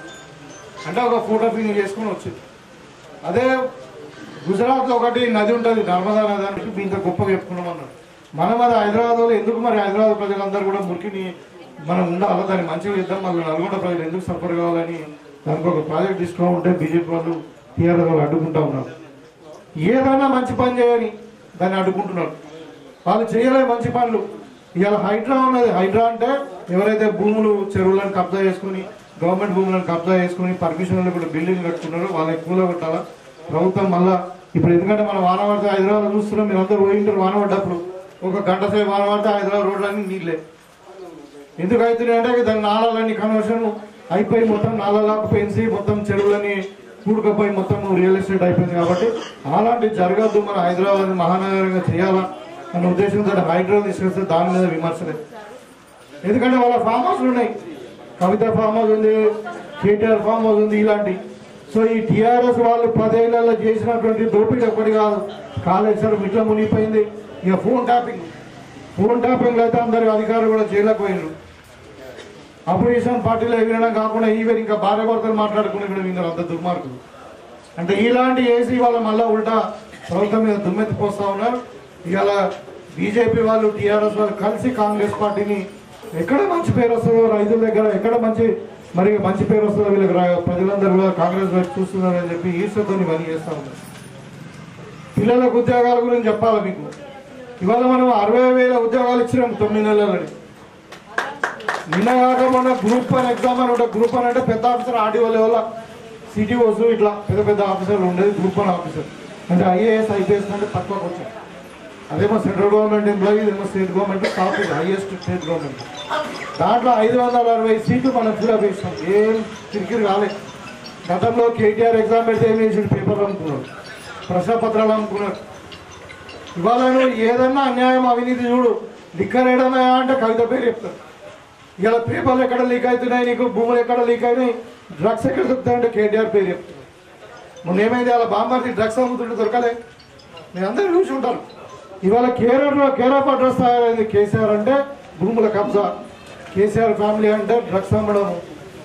అంటే ఒక ఫోటో ఫినింగ్ చేసుకొని వచ్చింది. అదే గుజరాత్లో ఒకటి నది ఉంటుంది, నర్మదా నది అని ఇంత గొప్పగా చెప్పుకున్నామన్నారు. మనం అది హైదరాబాద్లో ఎందుకు? మరి హైదరాబాద్ ప్రజలందరూ కూడా మురికిని మనం ఉండాలి, దాన్ని మంచిగా ఇద్దాం, మళ్ళీ నల్గొండ ప్రజలు ఎందుకు సఫర్ కావాలని దానికి ఒక ప్రాజెక్ట్ తీసుకో ఉంటే బీజేపీ వాళ్ళు టీఆర్ఎస్ వాళ్ళు అడ్డుకుంటా ఉన్నారు. ఏదైనా మంచి పని చేయని దాన్ని అడ్డుకుంటున్నారు. వాళ్ళు చేయలే మంచి పనులు. ఇవాళ హైడ్రా ఉన్నది. హైడ్రా అంటే ఎవరైతే భూములు చెరువులను కబ్జా చేసుకుని గవర్నమెంట్ భూములను కబ్జా చేసుకుని పర్మిషన్లు కూడా బిల్డింగ్ కట్టుకున్నారో వాళ్ళకి కూలగొట్టాలా. ప్రభుత్వం మళ్ళా ఇప్పుడు ఎందుకంటే మనం వాన పడితే హైదరాబాద్ చూస్తున్నాం, మీరు అందరూ పోయింటారు. వాన పడ్డప్పుడు ఒక గంట సేపు వాన పడితే హైదరాబాద్ రోడ్లన్నీ నీళ్ళే. ఎందుకు అవుతున్నాయి అంటే దాని నాళాలన్నీ కన్వర్షన్ అయిపోయి మొత్తం నాళాలకు పెంచి మొత్తం చెరువులని కూడుకపోయి మొత్తం రియల్ ఎస్టేట్ అయిపోయింది. కాబట్టి అలాంటివి జరగద్దు, మన హైదరాబాద్ మహానగరంగా చేయాలా అన్న ఉద్దేశంతో హైడ్రా తీసుకొస్తే దాని మీద విమర్శలే. ఎందుకంటే వాళ్ళ ఫామ్ హౌస్లు ఉన్నాయి, కవిత ఫామ్ హౌస్ ఉంది, కేటీఆర్ ఫామ్ హౌస్ ఉంది, ఇలాంటి. సో ఈ టీఆర్ఎస్ వాళ్ళు 10 ఏళ్లలో చేసినటువంటి దోపిడీ ఒకటి కాదు. కాళేశ్వరం ఇట్లా మునిగిపోయింది. ఇక ఫోన్ ట్యాపింగ్లో అయితే అందరు అధికారులు కూడా జైలుకు పోయినారు. అపోజిషన్ పార్టీలో ఎగిరడం కాకుండా ఈవెన్ ఇంకా భార్య భర్తలు మాట్లాడుకుని కూడా విన్నారు. అంత దుర్మార్గులు అంటే ఇలాంటి ఏసీ వాళ్ళ మళ్ళా ఉల్టా ప్రభుత్వం మీద దుమ్మెత్తిపోస్తా ఉన్నారు. ఇవాళ బీజేపీ వాళ్ళు టీఆర్ఎస్ వాళ్ళు కలిసి కాంగ్రెస్ పార్టీని ఎక్కడ మంచి పేరు వస్తుందో రైతుల దగ్గర ఎక్కడ మంచి పేరు వస్తుందో వీళ్ళకి ప్రజలందరూ కూడా కాంగ్రెస్ వైపు చూస్తున్నారని చెప్పి ఈర్ష్యతో పని చేస్తూ ఉన్నారు. పిల్లలకు ఉద్యోగాల గురించి చెప్పాలి మీకు. ఇవాళ మనం 60,000 ఉద్యోగాలు ఇచ్చినాం 9 నెలలని. నిన్న కాక మొన్న గ్రూప్ 1 ఎగ్జామ్ అని ఉంటుంది. గ్రూప్ 1 అంటే పెద్ద ఆఫీసర్, ఆర్డీఓ లెవెల్ సిటీఓస్ ఇట్లా పెద్ద ఆఫీసర్లు ఉండేది. గ్రూప్ 1 ఆఫీసర్ అంటే ఐఏఎస్ ఐపీఎస్ అంటే తక్కువకి వచ్చాయి. అదేమో సెంట్రల్ గవర్నమెంట్ ఎంప్లాయీ, ఇదేమో state government, top highest state government. దాంట్లో 560 సీట్లు మనం ఫిల్అప్ చేసినాం. ఏం కిరికిరి కాలేదు. గతంలో కేటీఆర్ ఎగ్జామ్ పెడితే ఏం చేసి పేపర్లు అమ్ముకున్నాడు, ప్రశ్నపత్రాలు అమ్ముకున్నాడు. ఇవాళ ఏదన్నా అన్యాయం అవినీతి చూడు, లిక్కర్ ఏడన్నా అంటే కవిత పేరు చెప్తారు. ఇలా పేపర్లు ఎక్కడ లీక్ అవుతున్నాయి, నీకు భూములు ఎక్కడ లీక్ అయినాయి, డ్రగ్స్ ఎక్కడ దొరుకుతాయంటే కేటీఆర్ పేరు చెప్తారు. మొన్న ఏమైంది, అలా బాంబార్ది డ్రగ్స్ అమ్ముతుంటే దొరకలే, మీరు అందరూ చూసి ఉంటారు. ఇవాళ కేర్ ఆఫ్ అడ్రస్ తయారైంది. కేసీఆర్ అంటే భూముల కబ్జా, కేసీఆర్ ఫ్యామిలీ అంటే డ్రగ్స్ అమ్మడం,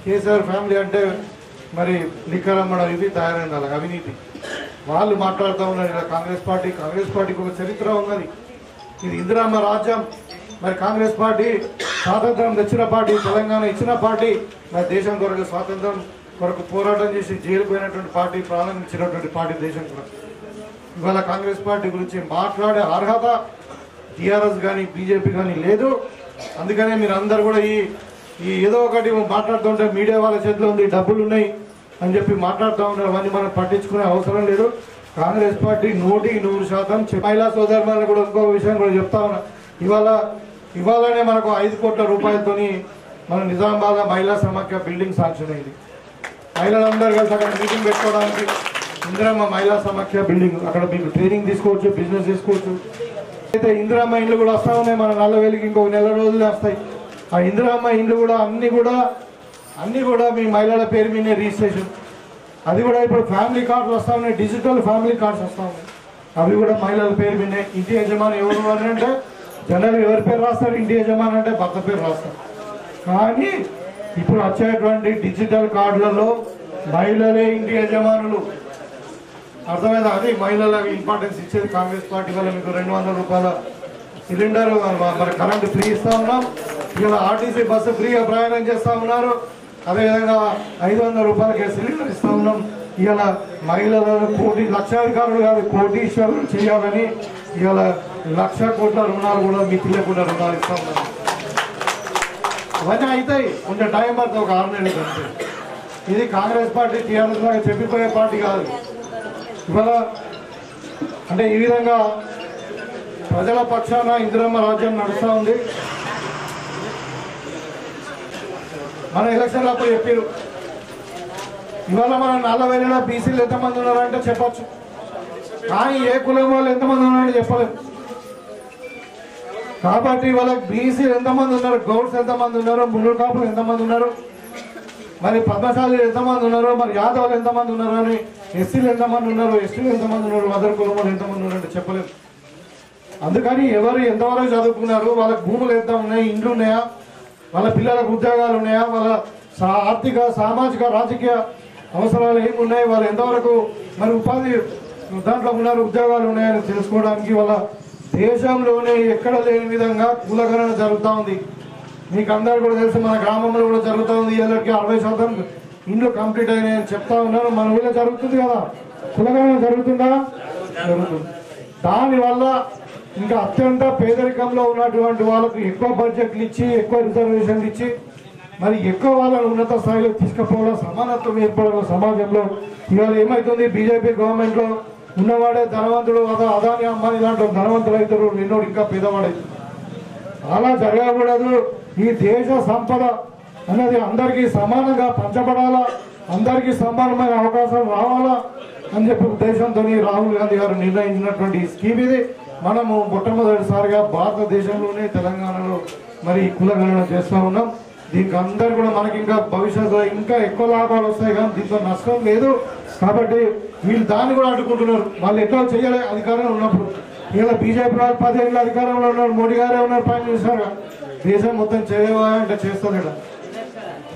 కేసీఆర్ ఫ్యామిలీ అంటే మరి లిక్కర్ అమ్మడం, ఇది తయారైంది. అలా అవినీతి వాళ్ళు మాట్లాడుతూ ఉన్నారు. ఇలా కాంగ్రెస్ పార్టీకి ఒక చరిత్ర ఉన్నది. ఇది ఇందిరమ్మ రాజ్యం. మరి కాంగ్రెస్ పార్టీ స్వాతంత్రం తెచ్చిన పార్టీ, తెలంగాణ ఇచ్చిన పార్టీ, మరి దేశం కొరకు స్వాతంత్రం కొరకు పోరాటం చేసి జైలు పోయినటువంటి పార్టీ, ప్రాణం ఇచ్చినటువంటి పార్టీ దేశం కొరకు. ఇవాళ కాంగ్రెస్ పార్టీ గురించి మాట్లాడే అర్హత టీఆర్ఎస్ కానీ బీజేపీ కానీ లేదు. అందుకనే మీరు అందరు కూడా ఈ ఏదో ఒకటి మాట్లాడుతుంటే మీడియా వాళ్ళ చేతిలో ఉంది, డబ్బులు ఉన్నాయి అని చెప్పి మాట్లాడుతూ ఉన్నారు. అవన్నీ మనం పట్టించుకునే అవసరం లేదు. కాంగ్రెస్ పార్టీ 100% మహిళా సోదరులను కూడా ఇంకో విషయం కూడా చెప్తా ఉన్నా. ఇవాళనే మనకు 5 కోట్ల రూపాయలతోని మన నిజామాబాద్ మహిళా సమాఖ్య బిల్డింగ్ శాంక్షన్ అయింది. మహిళలందరూ కలిసి అక్కడ మీటింగ్ పెట్టుకోవడానికి ఇందిరమ్మ మహిళా సమాఖ్య బిల్డింగ్, అక్కడ మీకు ట్రైనింగ్ తీసుకోవచ్చు, బిజినెస్ తీసుకోవచ్చు. అయితే ఇందిరమ్మ ఇండ్లు కూడా వస్తా ఉన్నాయి. మన నల్లవేలికి ఇంకొక నెల రోజులు వస్తాయి. ఆ ఇందిరమ్మ ఇండ్లు కూడా అన్ని కూడా మీ మహిళల పేరు మీదే రిజిస్ట్రేషన్. అది కూడా ఇప్పుడు ఫ్యామిలీ కార్డులు వస్తూ ఉన్నాయి, డిజిటల్ ఫ్యామిలీ కార్డ్స్ వస్తూ ఉన్నాయి. అవి కూడా మహిళల పేరు మీదే. ఇంటి యజమాని ఎవరు అంటే జనరల్ ఎవరి పేరు రాస్తారు, ఇంటి యజమాని అంటే భర్త పేరు రాస్తారు. కానీ ఇప్పుడు వచ్చేటువంటి డిజిటల్ కార్డులలో మహిళలే ఇంటి యజమానులు. అర్థమైందా? అది మహిళలకు ఇంపార్టెన్స్ ఇచ్చేది కాంగ్రెస్ పార్టీ వల్ల. మీకు 200 రూపాయల సిలిండర్ మన కరెంటు ఫ్రీ ఇస్తూ ఉన్నాం. ఇలా ఆర్టీసీ బస్సు ఫ్రీగా ప్రయాణం చేస్తూ ఉన్నారు. అదేవిధంగా 500 రూపాయలకి సిలిండర్ ఇస్తూ ఉన్నాం. ఇలా మహిళలను లక్షాధికారులు కాదు కోటీశ్వరులు చేయాలని ఇవాళ 1,00,000 కోట్ల రుణాలు కూడా మీ పిల్లలకు కూడా రుణాలు ఇస్తూ ఉన్నారు. అవన్నీ అవుతాయి, కొంచెం టైం పడుతుంది, ఒక 6 నెలలు అంతే. ఇది కాంగ్రెస్ పార్టీ టీఆర్ఎస్ లాగా చెప్పిపోయే పార్టీ కాదు. ఇవాళ అంటే ఈ విధంగా ప్రజల పక్షాన ఇందిరమ్మ రాజ్యం నడుస్తూ ఉంది. మన ఎలక్షన్లు అప్పుడు చెప్పారు. ఇవాళ మన 40,000 బీసీలు ఎంతమంది ఉన్నారంటే చెప్పచ్చు, కానీ ఏ కులం వాళ్ళు ఎంతమంది ఉన్నారంటే చెప్పలేదు. కాబట్టి ఇవాళ బీసీలు ఎంతమంది ఉన్నారు, గౌడ్స్ ఎంతమంది ఉన్నారు, మున్నూరు కాపులు ఎంతమంది ఉన్నారు, మరి పద్మశాలీలు ఎంతమంది ఉన్నారు, మరి యాదవులు ఎంతమంది ఉన్నారు అని, ఎస్సీలు ఎంతమంది ఉన్నారు, ఎస్టీలు ఎంతమంది ఉన్నారు, అదర్ కులం ఎంతమంది ఉన్నారంటే చెప్పలేదు. అందుకని ఎవరు ఎంతవరకు చదువుకున్నారు, వాళ్ళకి భూములు ఎంత ఉన్నాయి, ఇండ్లు ఉన్నాయా, వాళ్ళ పిల్లలకు ఉద్యోగాలు ఉన్నాయా, వాళ్ళ ఆర్థిక సామాజిక రాజకీయ అవసరాలు ఏమి ఉన్నాయి, వాళ్ళు ఎంతవరకు మరి ఉపాధి దాంట్లో ఉన్నారు, ఉద్యోగాలు ఉన్నాయని తెలుసుకోవడానికి వాళ్ళ దేశంలోనే ఎక్కడ లేని విధంగా కులగణన జరుగుతూ ఉంది. మీకు అందరూ కూడా తెలుసు, మన గ్రామంలో కూడా జరుగుతూ ఉంది. ఏళ్ళకి 60% ఇండ్లు కంప్లీట్ అయినాయని చెప్తా ఉన్నారు. మన ఊళ్ళో జరుగుతుంది కదా, కులగణన జరుగుతుందా? జరుగుతుంది. దానివల్ల ఇంకా అత్యంత పేదరికంలో ఉన్నటువంటి వాళ్ళకు ఎక్కువ బడ్జెట్లు ఇచ్చి, ఎక్కువ రిజర్వేషన్లు ఇచ్చి, మరి ఎక్కువ వాళ్ళని ఉన్నత స్థాయిలో తీసుకుపోవడం, సమానత్వం ఏర్పడడం సమాజంలో. ఇవాళ ఏమవుతుంది, బీజేపీ గవర్నమెంట్లో ఉన్నవాడే ధనవంతుడు, అదాని అమ్మాయి లాంటి ధనవంతులు అవుతారు, నిన్నోడు ఇంకా పేదవాడవుతారు. అలా జరగకూడదు. ఈ దేశ సంపద అనేది అందరికీ సమానంగా పంచబడాలా, అందరికీ సమానమైన అవకాశాలు రావాలా అని చెప్పి ఉద్దేశంతో రాహుల్ గాంధీ గారు నిర్ణయించినటువంటి ఈ స్కీమ్ ఇది. మనము మొట్టమొదటిసారిగా భారతదేశంలోనే తెలంగాణలో మరి కులగణన చేస్తూ ఉన్నాం. దీనికి అందరు కూడా మనకి ఇంకా భవిష్యత్తులో ఇంకా ఎక్కువ లాభాలు వస్తాయి, కానీ దీంట్లో నష్టం లేదు. కాబట్టి వీళ్ళు దాన్ని కూడా అడ్డుకుంటున్నారు. వాళ్ళు ఎట్లా చేయాలి అధికారంలో ఉన్నప్పుడు. ఇలా బీజేపీ వాళ్ళు 10 ఏళ్ళు అధికారంలో ఉన్నారు, మోడీ గారే ఉన్నారు, పైన చేశారు. దేశం మొత్తం చేయవాలంటే చేస్తారు.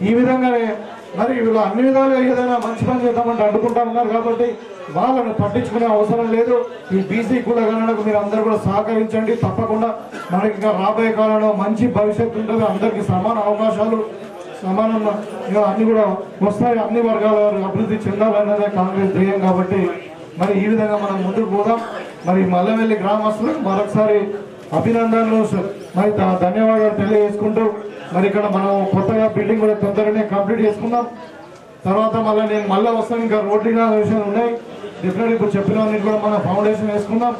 ఈ విధంగానే మరి వీళ్ళు అన్ని విధాలుగా ఏదైనా మంచి పని చేద్దామంటే అడ్డుకుంటా ఉన్నారు. కాబట్టి వాళ్ళని పట్టించుకునే అవసరం లేదు. ఈ బీసీ కులగణనకు మీరు అందరూ కూడా సహకరించండి. తప్పకుండా మనకి ఇంకా రాబోయే కాలంలో మంచి భవిష్యత్తు ఉంటుంది. అందరికీ సమాన అవకాశాలు, సమానంగా అన్ని కూడా వస్తాయి. అన్ని వర్గాల వారు అభివృద్ధి చెందాలన్నదే కాంగ్రెస్ ధ్యేయం. కాబట్టి మరి ఈ విధంగా మనం ముందుకు పోదాం. మరి మల్లవెల్లి గ్రామస్తులకు మరొకసారి అభినందనలు, మరి ధన్యవాదాలు తెలియజేసుకుంటూ మరి ఇక్కడ మనం కొత్తగా బిల్డింగ్ కూడా తొందరగానే కంప్లీట్ చేసుకుందాం. తర్వాత నేను మళ్ళీ వస్తాను. ఇంకా రోడ్లు విషయాలు ఉన్నాయి. డెఫినెట్ ఇప్పుడు చెప్పినవన్నీ కూడా మనం ఫౌండేషన్ వేసుకుందాం.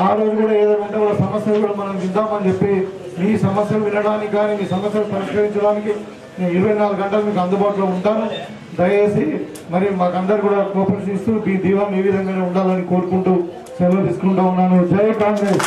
ఆ రోజు కూడా ఏదైనా ఉంటే కూడా సమస్యలు కూడా మనం విద్దామని చెప్పి మీ సమస్యలు వినడానికి కానీ మీ సమస్యలు పరిష్కరించడానికి నేను 24 గంటలు మీకు అందుబాటులో ఉంటాను. దయచేసి మరి మాకందరు కూడా కోఆపరేషన్ ఇస్తూ మీ దీవాన్ని ఈ విధంగానే ఉండాలని కోరుకుంటూ సెలవు తీసుకుంటా ఉన్నాను. జై కాంగ్రెస్.